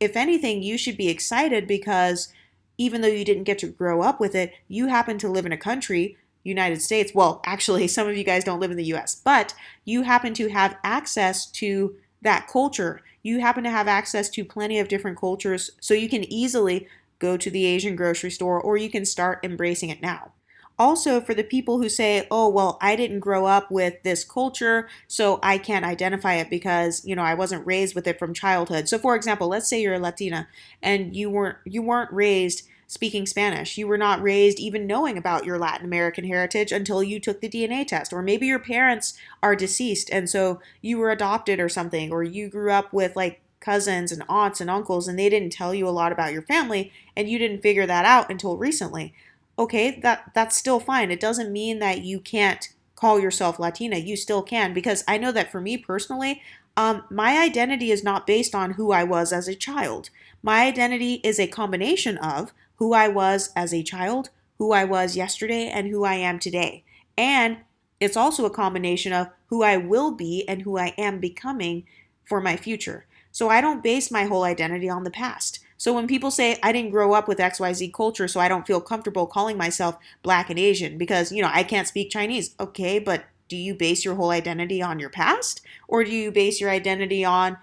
A: if anything, you should be excited, because even though you didn't get to grow up with it, you happen to live in a country, United States. Well, actually, some of you guys don't live in the US, but you happen to have access to that culture. You happen to have access to plenty of different cultures, so you can easily go to the Asian grocery store, or you can start embracing it now. Also, for the people who say, oh, well, I didn't grow up with this culture, so I can't identify it because, I wasn't raised with it from childhood. So for example, let's say you're a Latina and you weren't raised speaking Spanish. You were not raised even knowing about your Latin American heritage until you took the DNA test. Or maybe your parents are deceased and so you were adopted or something, or you grew up with like cousins and aunts and uncles and they didn't tell you a lot about your family and you didn't figure that out until recently. Okay, that's still fine. It doesn't mean that you can't call yourself Latina. You still can, because I know that for me personally, my identity is not based on who I was as a child. My identity is a combination of who I was as a child, who I was yesterday, and who I am today. And it's also a combination of who I will be and who I am becoming for my future. So I don't base my whole identity on the past. So when people say I didn't grow up with XYZ culture, so I don't feel comfortable calling myself Black and Asian because, I can't speak Chinese. Okay, but do you base your whole identity on your past? Or do you base your identity on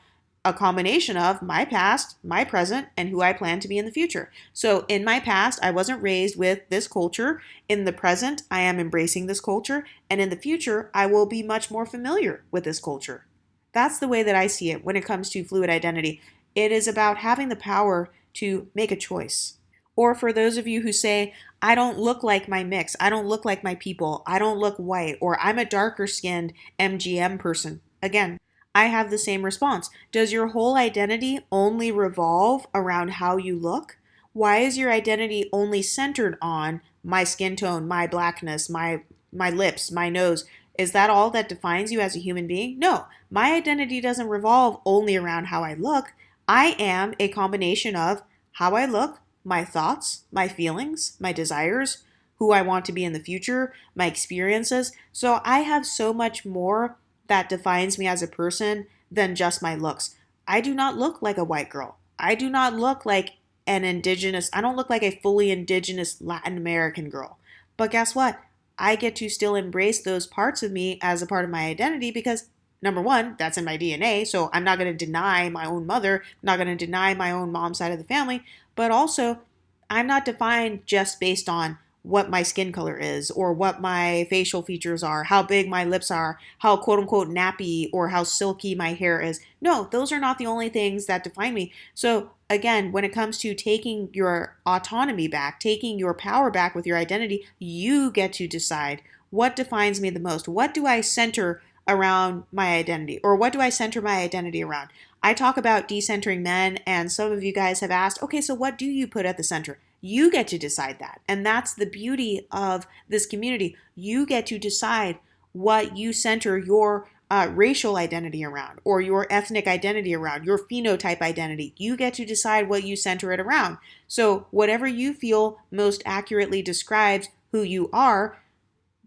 A: a combination of my past, my present, and who I plan to be in the future? So in my past, I wasn't raised with this culture. In the present, I am embracing this culture. And in the future, I will be much more familiar with this culture. That's the way that I see it when it comes to fluid identity. It is about having the power to make a choice. Or for those of you who say, I don't look like my mix, I don't look like my people, I don't look white, or I'm a darker skinned MGM person. Again, I have the same response. Does your whole identity only revolve around how you look? Why is your identity only centered on my skin tone, my blackness, my lips, my nose? Is that all that defines you as a human being? No, my identity doesn't revolve only around how I look. I am a combination of how I look, my thoughts, my feelings, my desires, who I want to be in the future, my experiences. So I have so much more that defines me as a person than just my looks. I do not look like a white girl. I do not look like I don't look like a fully indigenous Latin American girl. But guess what? I get to still embrace those parts of me as a part of my identity because number one, that's in my DNA. So I'm not going to deny my own mother, I'm not going to deny my own mom's side of the family. But also, I'm not defined just based on what my skin color is or what my facial features are, how big my lips are, how quote unquote nappy or how silky my hair is. No, those are not the only things that define me. So again, when it comes to taking your autonomy back, taking your power back with your identity, you get to decide what defines me the most. What do I center around my identity, or what do I center my identity around? I talk about decentering men, and some of you guys have asked, okay, so what do you put at the center? You get to decide that. And that's the beauty of this community. You get to decide what you center your racial identity around, or your ethnic identity around, your phenotype identity. You get to decide what you center it around. So whatever you feel most accurately describes who you are,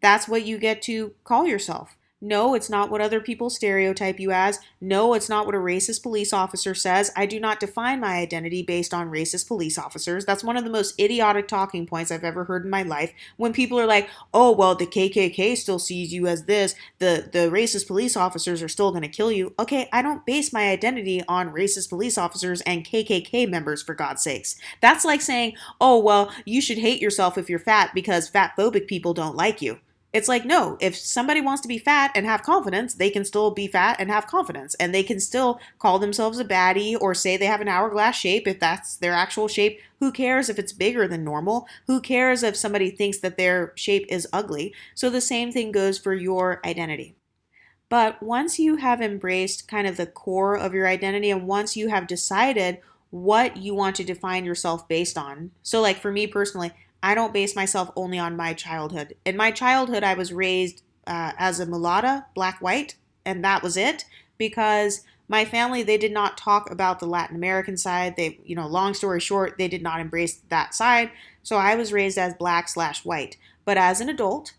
A: that's what you get to call yourself. No, it's not what other people stereotype you as. No, it's not what a racist police officer says. I do not define my identity based on racist police officers. That's one of the most idiotic talking points I've ever heard in my life. When people are like, oh, well, the KKK still sees you as this. The racist police officers are still going to kill you. Okay, I don't base my identity on racist police officers and KKK members, for God's sakes. That's like saying, oh, well, you should hate yourself if you're fat because fat-phobic people don't like you. It's like, no, if somebody wants to be fat and have confidence, they can still be fat and have confidence. And they can still call themselves a baddie or say they have an hourglass shape if that's their actual shape. Who cares if it's bigger than normal? Who cares if somebody thinks that their shape is ugly? So the same thing goes for your identity. But once you have embraced kind of the core of your identity and once you have decided what you want to define yourself based on, so like for me personally, I don't base myself only on my childhood. In my childhood, I was raised as a mulatta, black, white, and that was it because my family, they did not talk about the Latin American side. They, long story short, they did not embrace that side. So I was raised as black/white. But as an adult,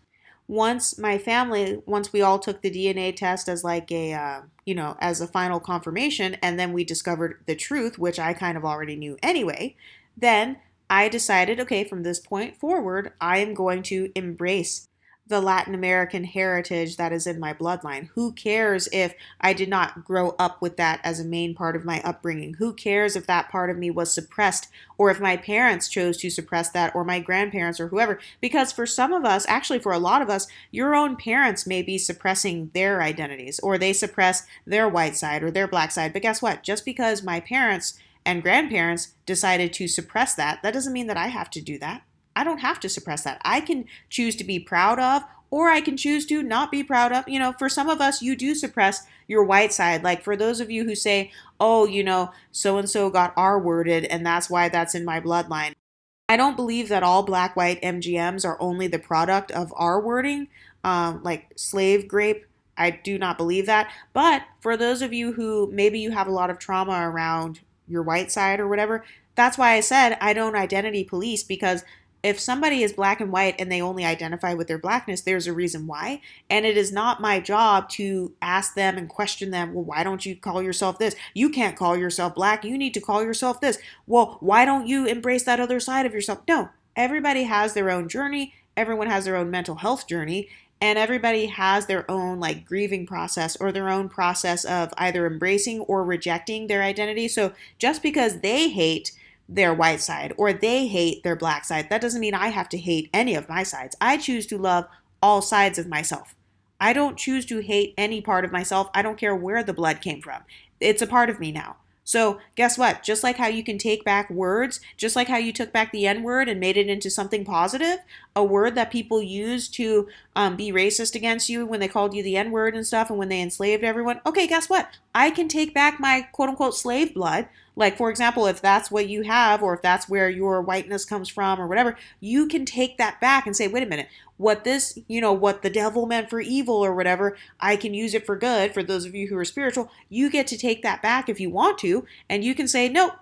A: once we all took the DNA test as like as a final confirmation, and then we discovered the truth, which I kind of already knew anyway, then I decided, okay, from this point forward, I am going to embrace the Latin American heritage that is in my bloodline. Who cares if I did not grow up with that as a main part of my upbringing? Who cares if that part of me was suppressed, or if my parents chose to suppress that, or my grandparents, or whoever? Because for some of us, actually for a lot of us, your own parents may be suppressing their identities, or they suppress their white side or their black side. But guess what? Just because my parents and grandparents decided to suppress that, that doesn't mean that I have to do that. I don't have to suppress that. I can choose to be proud of, or I can choose to not be proud of. For some of us, you do suppress your white side. Like for those of you who say, oh, so-and-so got R-worded and that's why that's in my bloodline. I don't believe that all black-white MGMs are only the product of R-wording, like slave grape. I do not believe that. But for those of you who maybe you have a lot of trauma around your white side or whatever, that's why I said I don't identity police, because if somebody is black and white and they only identify with their blackness, there's a reason why. And it is not my job to ask them and question them, well, why don't you call yourself this? You can't call yourself black. You need to call yourself this. Well, why don't you embrace that other side of yourself? No, everybody has their own journey. Everyone has their own mental health journey. And everybody has their own like grieving process or their own process of either embracing or rejecting their identity. So just because they hate their white side or they hate their black side, that doesn't mean I have to hate any of my sides. I choose to love all sides of myself. I don't choose to hate any part of myself. I don't care where the blood came from. It's a part of me now. So guess what? Just like how you can take back words, just like how you took back the N-word and made it into something positive, a word that people used to be racist against you when they called you the N-word and stuff and when they enslaved everyone. Okay, guess what? I can take back my quote-unquote slave blood, Like, for example, if that's what you have, or if that's where your whiteness comes from, or whatever, you can take that back and say, wait a minute, what this, what the devil meant for evil or whatever, I can use it for good. For those of you who are spiritual, you get to take that back if you want to, and you can say, no,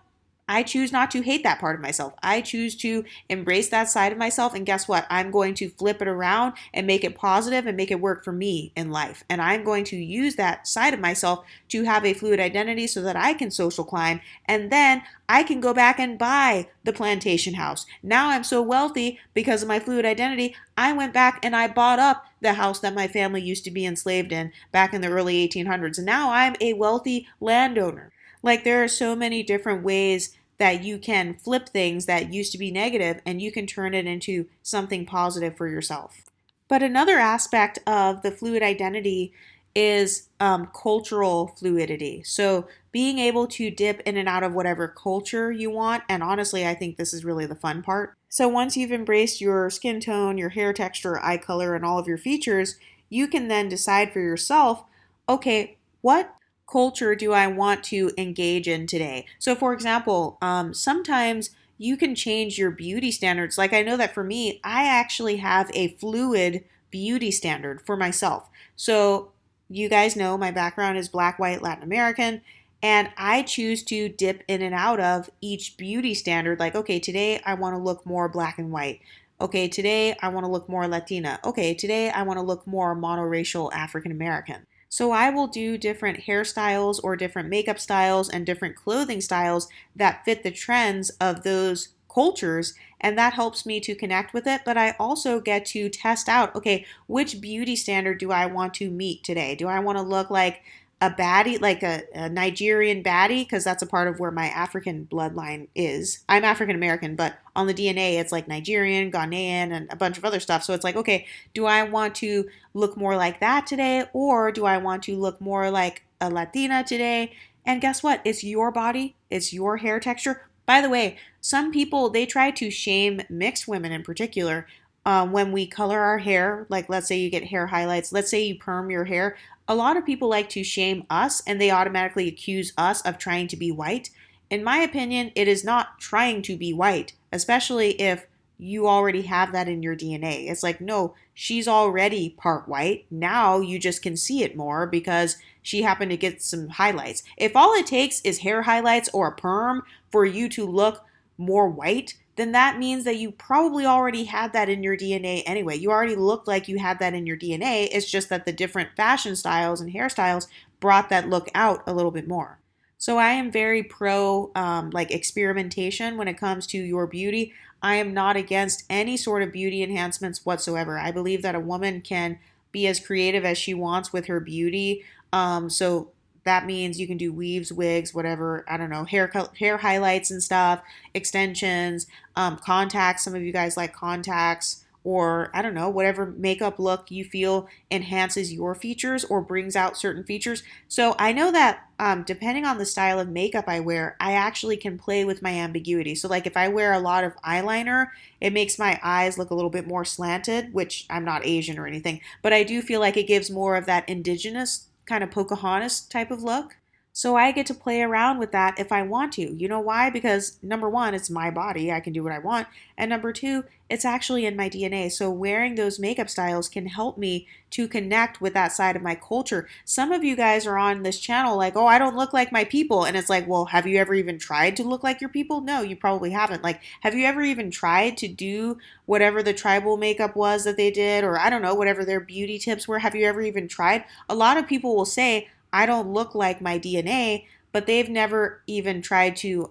A: I choose not to hate that part of myself. I choose to embrace that side of myself. And guess what? I'm going to flip it around and make it positive and make it work for me in life. And I'm going to use that side of myself to have a fluid identity so that I can social climb. And then I can go back and buy the plantation house. Now I'm so wealthy because of my fluid identity. I went back and I bought up the house that my family used to be enslaved in back in the early 1800s. And now I'm a wealthy landowner. Like, there are so many different ways that you can flip things that used to be negative and you can turn it into something positive for yourself. But another aspect of the fluid identity is cultural fluidity. So being able to dip in and out of whatever culture you want. And honestly, I think this is really the fun part. So once you've embraced your skin tone, your hair texture, eye color, and all of your features, you can then decide for yourself, okay, what culture do I want to engage in today? So for example, sometimes you can change your beauty standards. Like, I know that for me, I actually have a fluid beauty standard for myself. So you guys know my background is Black, white, Latin American, and I choose to dip in and out of each beauty standard. Like, okay, today I want to look more black and white. Okay, today I want to look more Latina. Okay, today I want to look more monoracial African American. So I will do different hairstyles or different makeup styles and different clothing styles that fit the trends of those cultures, and that helps me to connect with it. But I also get to test out, okay, which beauty standard do I want to meet today? Do I want to look like a baddie, like a Nigerian baddie, because that's a part of where my African bloodline is. I'm African American, but on the DNA, it's like Nigerian, Ghanaian, and a bunch of other stuff. So it's like, okay, do I want to look more like that today, or do I want to look more like a Latina today? And guess what? It's your body, it's your hair texture. By the way, some people, they try to shame mixed women in particular when we color our hair. Like, let's say you get hair highlights, let's say you perm your hair. A lot of people like to shame us and they automatically accuse us of trying to be white. In my opinion, it is not trying to be white, especially if you already have that in your DNA. It's like, no, she's already part white. Now you just can see it more because she happened to get some highlights. If all it takes is hair highlights or a perm for you to look more white, then that means that you probably already had that in your DNA anyway. You already looked like you had that in your DNA. It's just that the different fashion styles and hairstyles brought that look out a little bit more. So I am very pro like experimentation when it comes to your beauty. I am not against any sort of beauty enhancements whatsoever. I believe that a woman can be as creative as she wants with her beauty. So that means you can do weaves, wigs, whatever, I don't know, hair highlights and stuff, extensions, contacts. Some of you guys like contacts, or I don't know, whatever makeup look you feel enhances your features or brings out certain features. So I know that depending on the style of makeup I wear, I actually can play with my ambiguity. So like if I wear a lot of eyeliner, it makes my eyes look a little bit more slanted, which I'm not Asian or anything, but I do feel like it gives more of that indigenous kind of Pocahontas type of look. So I get to play around with that if I want to. You know why? Because number one, it's my body. I can do what I want. And number two, it's actually in my DNA. So wearing those makeup styles can help me to connect with that side of my culture. Some of you guys are on this channel like, oh, I don't look like my people. And it's like, well, have you ever even tried to look like your people? No, you probably haven't. Like, have you ever even tried to do whatever the tribal makeup was that they did? Or I don't know, whatever their beauty tips were. Have you ever even tried? A lot of people will say, I don't look like my DNA, but they've never even tried to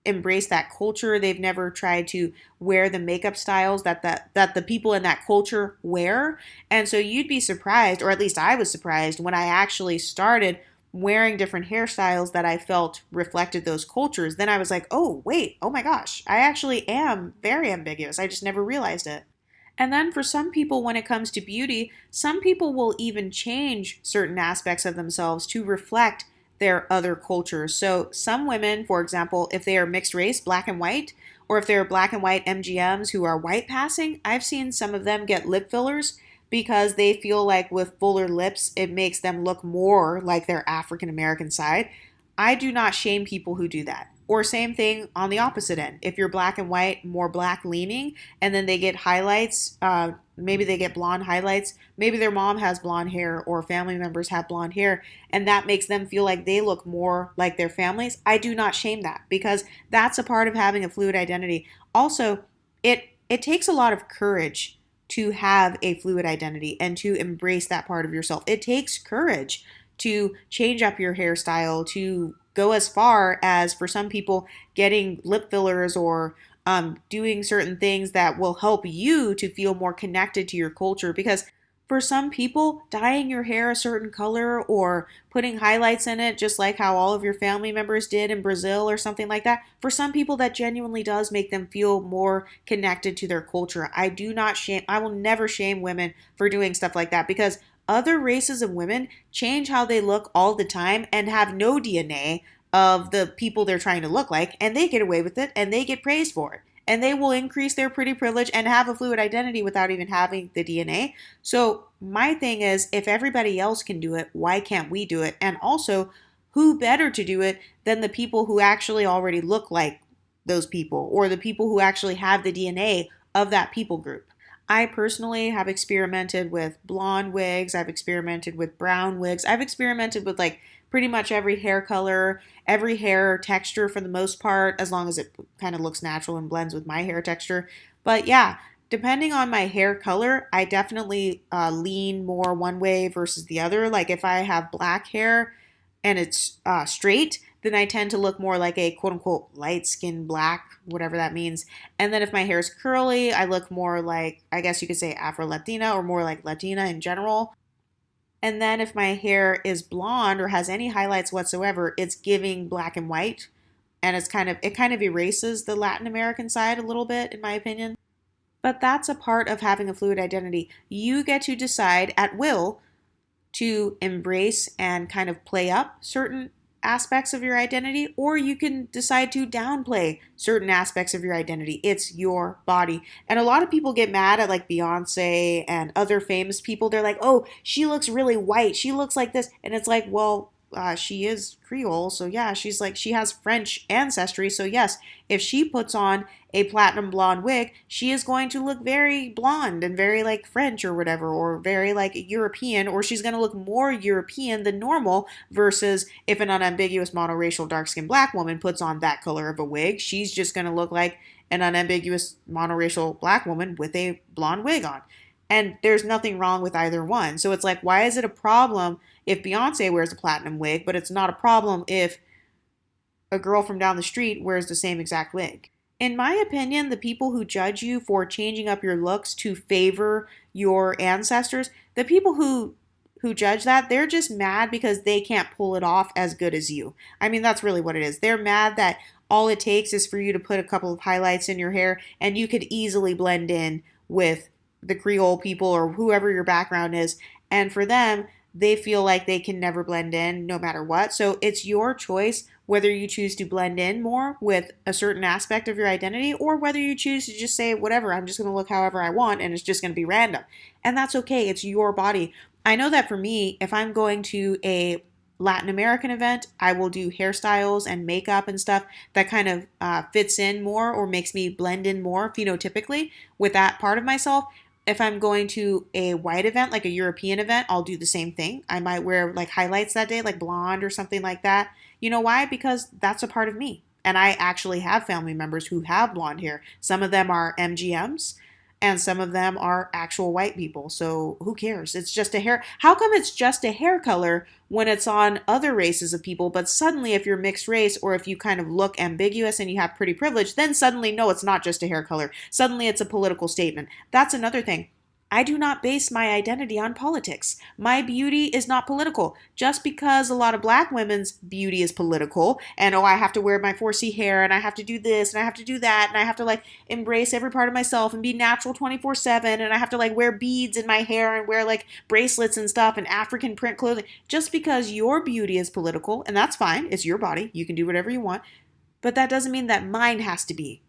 A: embrace that culture. They've never tried to wear the makeup styles that the people in that culture wear. And so you'd be surprised, or at least I was surprised, when I actually started wearing different hairstyles that I felt reflected those cultures. Then I was like, oh, wait, oh my gosh, I actually am very ambiguous. I just never realized it. And then for some people, when it comes to beauty, some people will even change certain aspects of themselves to reflect their other cultures. So some women, for example, if they are mixed race, black and white, or if they're black and white MGMs who are white passing, I've seen some of them get lip fillers because they feel like with fuller lips, it makes them look more like their African American side. I do not shame people who do that. Or same thing on the opposite end. If you're black and white, more black leaning, and then they get highlights, maybe they get blonde highlights, maybe their mom has blonde hair or family members have blonde hair, and that makes them feel like they look more like their families. I do not shame that because that's a part of having a fluid identity. Also, it takes a lot of courage to have a fluid identity and to embrace that part of yourself. It takes courage to change up your hairstyle, to go as far as, for some people, getting lip fillers or doing certain things that will help you to feel more connected to your culture. Because for some people, dyeing your hair a certain color or putting highlights in it, just like how all of your family members did in Brazil or something like that, for some people that genuinely does make them feel more connected to their culture. I will never shame women for doing stuff like that because other races of women change how they look all the time and have no DNA of the people they're trying to look like, and they get away with it and they get praised for it. And they will increase their pretty privilege and have a fluid identity without even having the DNA. So my thing is, if everybody else can do it, why can't we do it? And also, who better to do it than the people who actually already look like those people or the people who actually have the DNA of that people group? I personally have experimented with blonde wigs. I've experimented with brown wigs. I've experimented with like pretty much every hair color, every hair texture for the most part, as long as it kind of looks natural and blends with my hair texture. But yeah, depending on my hair color, I definitely lean more one way versus the other. Like if I have black hair and it's straight, then I tend to look more like a quote unquote light skin black, whatever that means. And then if my hair is curly, I look more like, I guess you could say Afro Latina or more like Latina in general. And then if my hair is blonde or has any highlights whatsoever, it's giving black and white. And it kind of erases the Latin American side a little bit, in my opinion. But that's a part of having a fluid identity. You get to decide at will to embrace and kind of play up certain aspects of your identity, or you can decide to downplay certain aspects of your identity. It's your body. And a lot of people get mad at like Beyonce and other famous people. They're like, oh, she looks really white. She looks like this. And it's like, well, she is Creole. So yeah, she has French ancestry. So yes, if she puts on a platinum blonde wig, she is going to look very blonde and very like French or whatever, or very like European, or she's going to look more European than normal versus if an unambiguous monoracial dark-skinned black woman puts on that color of a wig, she's just going to look like an unambiguous monoracial black woman with a blonde wig on. And there's nothing wrong with either one. So it's like, why is it a problem if Beyonce wears a platinum wig, but it's not a problem if a girl from down the street wears the same exact wig? In my opinion, the people who judge you for changing up your looks to favor your ancestors, the people who judge that, they're just mad because they can't pull it off as good as you. I mean, that's really what it is. They're mad that all it takes is for you to put a couple of highlights in your hair and you could easily blend in with the Creole people or whoever your background is. And for them, they feel like they can never blend in no matter what. So it's your choice whether you choose to blend in more with a certain aspect of your identity or whether you choose to just say, whatever, I'm just going to look however I want and it's just going to be random. And that's okay. It's your body. I know that for me, if I'm going to a Latin American event, I will do hairstyles and makeup and stuff that kind of fits in more or makes me blend in more phenotypically with that part of myself. If I'm going to a white event, like a European event, I'll do the same thing. I might wear like highlights that day, like blonde or something like that. You know why? Because that's a part of me. And I actually have family members who have blonde hair. Some of them are MGMs and some of them are actual white people. So who cares? It's just a hair. How come it's just a hair color when it's on other races of people? But suddenly if you're mixed race or if you kind of look ambiguous and you have pretty privilege, then suddenly, no, it's not just a hair color. Suddenly it's a political statement. That's another thing. I do not base my identity on politics. My beauty is not political. Just because a lot of black women's beauty is political, and oh, I have to wear my 4C hair, and I have to do this, and I have to do that, and I have to like embrace every part of myself and be natural 24/7, and I have to like wear beads in my hair and wear like bracelets and stuff and African print clothing. Just because your beauty is political, and that's fine, it's your body, you can do whatever you want, but that doesn't mean that mine has to be.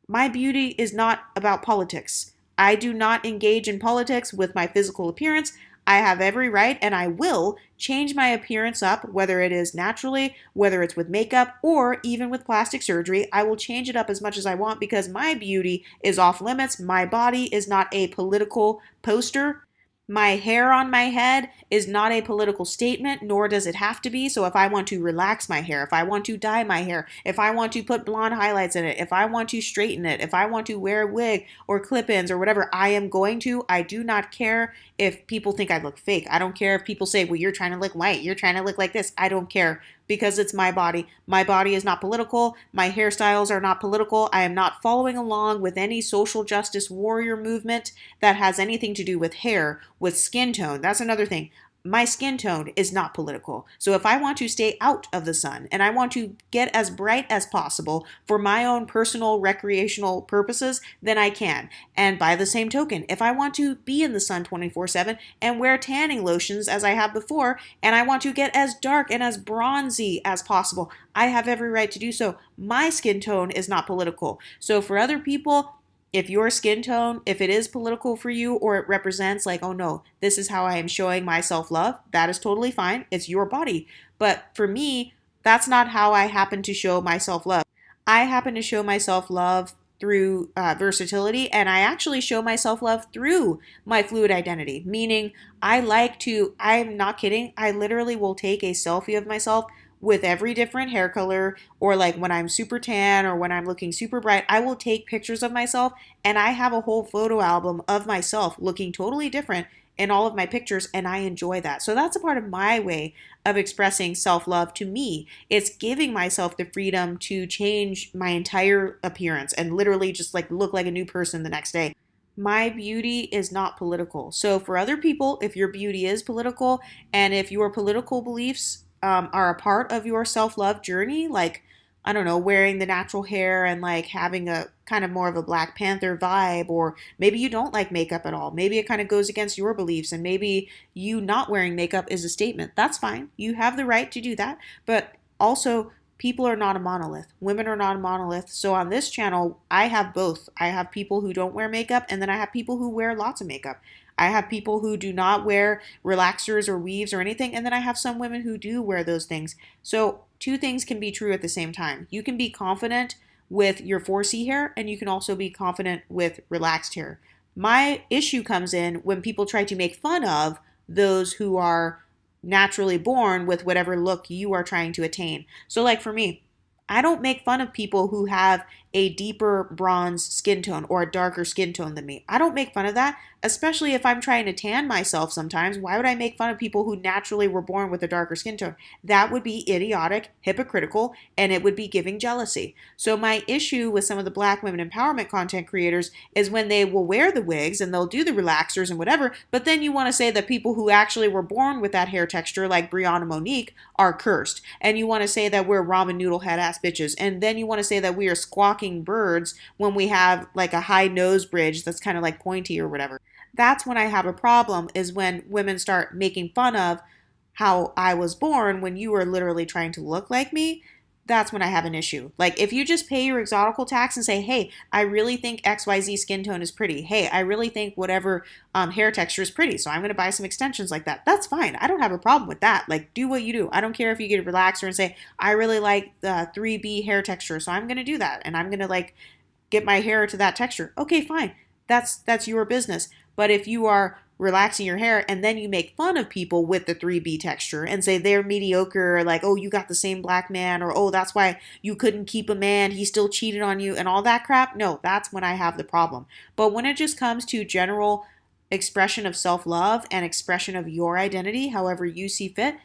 A: My beauty is not about politics. I do not engage in politics with my physical appearance. I have every right and I will change my appearance up, whether it is naturally, whether it's with makeup, or even with plastic surgery. I will change it up as much as I want because my beauty is off limits. My body is not a political poster. My hair on my head is not a political statement, nor does it have to be. So if I want to relax my hair, if I want to dye my hair, if I want to put blonde highlights in it, if I want to straighten it, if I want to wear a wig or clip-ins or whatever, I am going to. I do not care if people think I look fake. I don't care if people say, well, you're trying to look white, you're trying to look like this. I don't care because it's my body. My body is not political. My hairstyles are not political. I am not following along with any social justice warrior movement that has anything to do with hair, with skin tone. That's another thing. My skin tone is not political. So if I want to stay out of the sun and I want to get as bright as possible for my own personal recreational purposes, then I can. And by the same token, if I want to be in the sun 24/7 and wear tanning lotions as I have before, and I want to get as dark and as bronzy as possible, I have every right to do so. My skin tone is not political. So for other people, if your skin tone, if it is political for you or it represents like, oh no, this is how I am showing my self-love, that is totally fine. It's your body. But for me, that's not how I happen to show my self-love. I happen to show my self-love through versatility, and I actually show my self-love through my fluid identity, meaning I'm not kidding, I literally will take a selfie of myself with every different hair color, or like when I'm super tan or when I'm looking super bright, I will take pictures of myself and I have a whole photo album of myself looking totally different in all of my pictures, and I enjoy that. So that's a part of my way of expressing self-love to me. It's giving myself the freedom to change my entire appearance and literally just like look like a new person the next day. My beauty is not political. So for other people, if your beauty is political and if your political beliefs are a part of your self-love journey, like, I don't know, wearing the natural hair and like having a kind of more of a Black Panther vibe, or maybe you don't like makeup at all. Maybe it kind of goes against your beliefs, and maybe you not wearing makeup is a statement. That's fine. You have the right to do that. But also, people are not a monolith. Women are not a monolith. So on this channel, I have both. I have people who don't wear makeup, and then I have people who wear lots of makeup. I have people who do not wear relaxers or weaves or anything, and then I have some women who do wear those things. So two things can be true at the same time. You can be confident with your 4C hair, and you can also be confident with relaxed hair. My issue comes in when people try to make fun of those who are naturally born with whatever look you are trying to attain. So like for me, I don't make fun of people who have a deeper bronze skin tone or a darker skin tone than me. I don't make fun of that, especially if I'm trying to tan myself sometimes. Why would I make fun of people who naturally were born with a darker skin tone? That would be idiotic, hypocritical, and it would be giving jealousy. So my issue with some of the Black women empowerment content creators is when they will wear the wigs and they'll do the relaxers and whatever, but then you want to say that people who actually were born with that hair texture, like Brianna Monique, are cursed. And you want to say that we're ramen noodle head ass bitches. And then you want to say that we are squawking birds when we have like a high nose bridge that's kind of like pointy or whatever. That's when I have a problem, is when women start making fun of how I was born when you were literally trying to look like me. That's when I have an issue. Like if you just pay your exotical tax and say, hey, I really think XYZ skin tone is pretty. Hey, I really think whatever hair texture is pretty, so I'm going to buy some extensions like that. That's fine. I don't have a problem with that. Like do what you do. I don't care if you get a relaxer and say, I really like the 3B hair texture, so I'm going to do that. And I'm going to like get my hair to that texture. Okay, fine. That's your business. But if you are relaxing your hair and then you make fun of people with the 3B texture and say they're mediocre, like, oh, you got the same black man, or oh, that's why you couldn't keep a man, he still cheated on you, and all that crap, no, that's when I have the problem. But when it just comes to general expression of self-love and expression of your identity, however you see fit,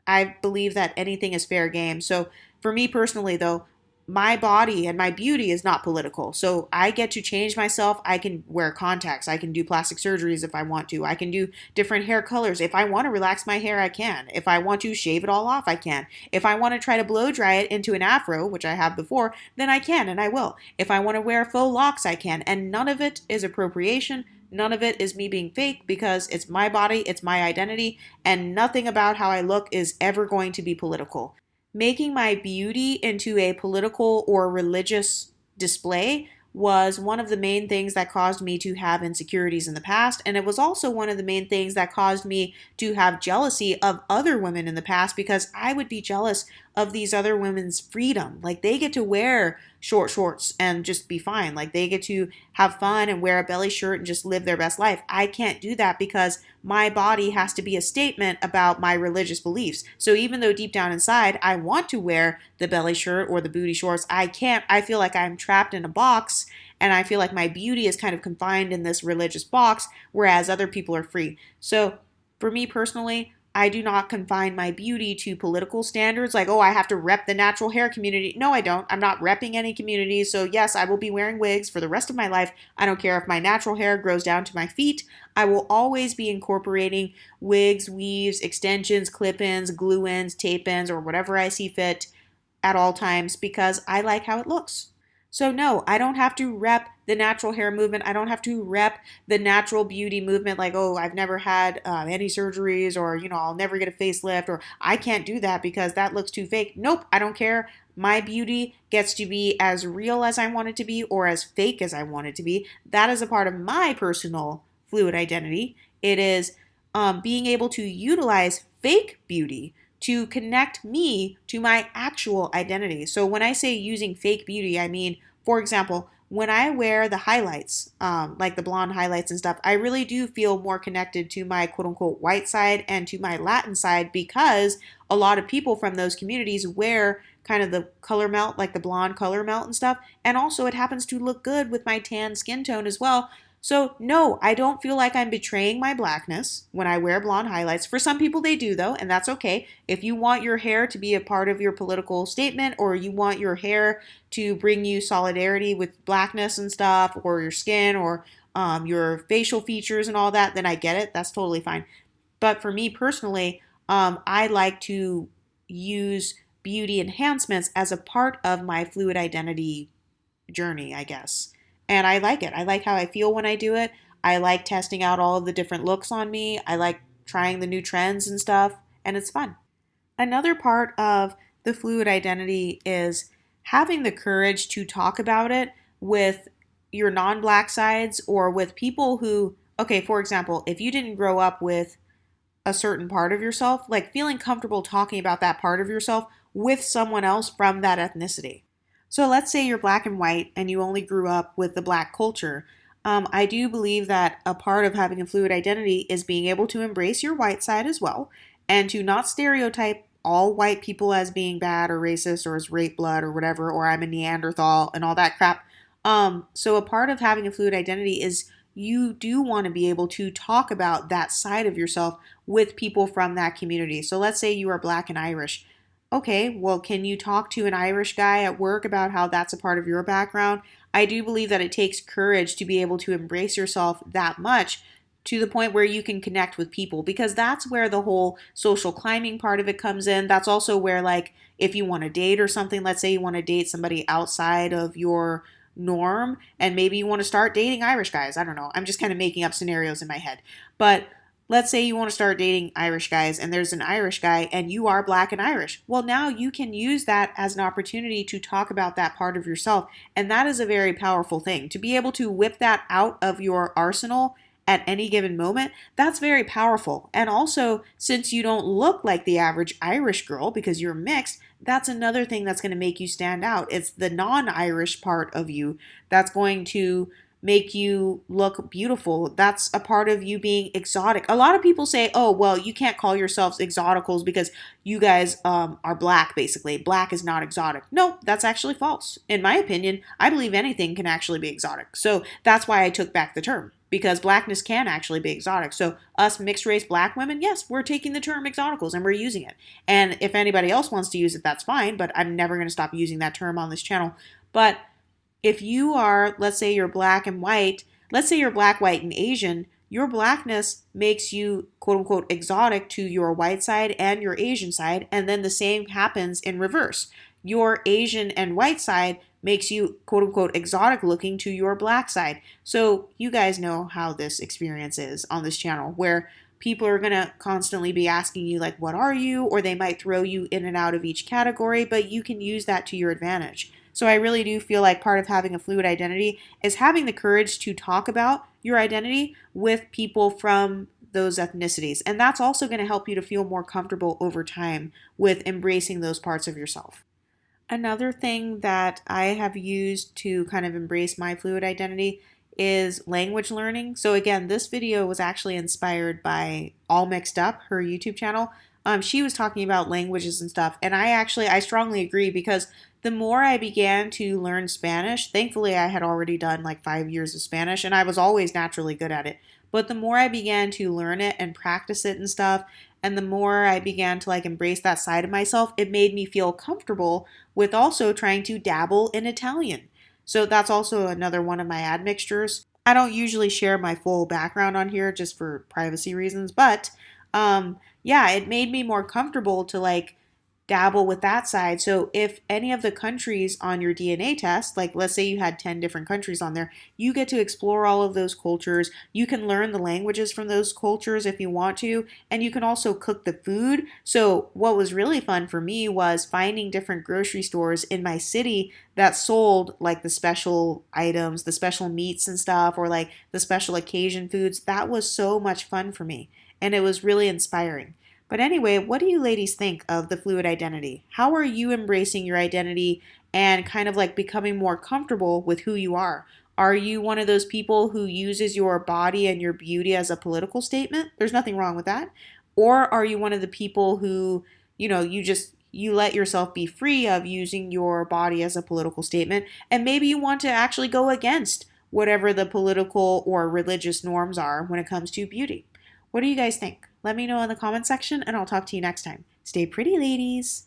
A: I believe that anything is fair game. So for me personally, though, my body and my beauty is not political. So I get to change myself. I can wear contacts. I can do plastic surgeries if I want to. I can do different hair colors. If I want to relax my hair, I can. If I want to shave it all off, I can. If I want to try to blow dry it into an afro, which I have before, then I can and I will. If I want to wear faux locks, I can. And none of it is appropriation. None of it is me being fake, because it's my body, it's my identity, and nothing about how I look is ever going to be political. Making my beauty into a political or religious display was one of the main things that caused me to have insecurities in the past. And it was also one of the main things that caused me to have jealousy of other women in the past, because I would be jealous of these other women's freedom. Like, they get to wear short shorts and just be fine. Like, they get to have fun and wear a belly shirt and just live their best life. I can't do that because my body has to be a statement about my religious beliefs. So even though deep down inside I want to wear the belly shirt or the booty shorts, I can't. I feel like I'm trapped in a box, and I feel like my beauty is kind of confined in this religious box, whereas other people are free. So for me personally, I do not confine my beauty to political standards, like, oh, I have to rep the natural hair community. No, I don't. I'm not repping any community. So yes, I will be wearing wigs for the rest of my life. I don't care if my natural hair grows down to my feet. I will always be incorporating wigs, weaves, extensions, clip-ins, glue-ins, tape-ins, or whatever I see fit at all times, because I like how it looks. So no, I don't have to rep the natural hair movement. I don't have to rep the natural beauty movement, like, oh, I've never had any surgeries, or, I'll never get a facelift, or I can't do that because that looks too fake. Nope, I don't care. My beauty gets to be as real as I want it to be, or as fake as I want it to be. That is a part of my personal fluid identity. It is being able to utilize fake beauty to connect me to my actual identity. So when I say using fake beauty, I mean, for example, when I wear the highlights, like the blonde highlights and stuff, I really do feel more connected to my quote unquote white side and to my Latin side, because a lot of people from those communities wear kind of the color melt, like the blonde color melt and stuff. And also it happens to look good with my tan skin tone as well. So no, I don't feel like I'm betraying my blackness when I wear blonde highlights. For some people they do though, and that's okay. If you want your hair to be a part of your political statement, or you want your hair to bring you solidarity with blackness and stuff, or your skin, or your facial features and all that, then I get it. That's totally fine. But for me personally, I like to use beauty enhancements as a part of my fluid identity journey, I guess. And I like it. I like how I feel when I do it. I like testing out all of the different looks on me. I like trying the new trends and stuff, and it's fun. Another part of the fluid identity is having the courage to talk about it with your non-black sides, or with people who, okay, for example, if you didn't grow up with a certain part of yourself, like feeling comfortable talking about that part of yourself with someone else from that ethnicity. So let's say you're black and white and you only grew up with the black culture. I do believe that a part of having a fluid identity is being able to embrace your white side as well, and to not stereotype all white people as being bad or racist or as rape blood or whatever, or I'm a Neanderthal and all that crap. So a part of having a fluid identity is you do want to be able to talk about that side of yourself with people from that community. So let's say you are black and Irish. Okay, well, can you talk to an Irish guy at work about how that's a part of your background? I do believe that it takes courage to be able to embrace yourself that much, to the point where you can connect with people, because that's where the whole social climbing part of it comes in. That's also where, like, if you want to date or something, let's say you want to date somebody outside of your norm, and maybe you want to start dating Irish guys. I don't know. I'm just kind of making up scenarios in my head. But let's say you want to start dating Irish guys, and there's an Irish guy and you are black and Irish. Well, now you can use that as an opportunity to talk about that part of yourself. And that is a very powerful thing. To be able to whip that out of your arsenal at any given moment, that's very powerful. And also, since you don't look like the average Irish girl because you're mixed, that's another thing that's going to make you stand out. It's the non-Irish part of you that's going to make you look beautiful. That's a part of you being exotic. A lot of people say, oh, well, you can't call yourselves exoticals because you guys are black, basically. Black is not exotic. No, that's actually false. In my opinion, I believe anything can actually be exotic. So that's why I took back the term, because blackness can actually be exotic. So us mixed race black women, yes, we're taking the term exoticals and we're using it. And if anybody else wants to use it, that's fine, but I'm never going to stop using that term on this channel. But if you are, let's say you're black and white, let's say you're black, white, and Asian, your blackness makes you quote unquote exotic to your white side and your Asian side, and then the same happens in reverse. Your Asian and white side makes you quote unquote exotic looking to your black side. So you guys know how this experience is on this channel, where people are going to constantly be asking you, like, what are you? Or they might throw you in and out of each category, but you can use that to your advantage. So I really do feel like part of having a fluid identity is having the courage to talk about your identity with people from those ethnicities. And that's also going to help you to feel more comfortable over time with embracing those parts of yourself. Another thing that I have used to kind of embrace my fluid identity is language learning. So again, this video was actually inspired by All Mixed Up, her YouTube channel. She was talking about languages and stuff, and I strongly agree because the more I began to learn Spanish, thankfully I had already done like 5 years of Spanish, and I was always naturally good at it. But the more I began to learn it and practice it and stuff, and the more I began to like embrace that side of myself, it made me feel comfortable with also trying to dabble in Italian. So that's also another one of my admixtures. I don't usually share my full background on here just for privacy reasons, but yeah, it made me more comfortable to like dabble with that side. So if any of the countries on your DNA test, like let's say you had 10 different countries on there, you get to explore all of those cultures. You can learn the languages from those cultures if you want to, and you can also cook the food. So what was really fun for me was finding different grocery stores in my city that sold like the special items, the special meats and stuff, or like the special occasion foods. That was so much fun for me, and it was really inspiring. But anyway, what do you ladies think of the fluid identity? How are you embracing your identity and kind of like becoming more comfortable with who you are? Are you one of those people who uses your body and your beauty as a political statement? There's nothing wrong with that. Or are you one of the people who, you let yourself be free of using your body as a political statement, and maybe you want to actually go against whatever the political or religious norms are when it comes to beauty? What do you guys think? Let me know in the comment section, and I'll talk to you next time. Stay pretty, ladies.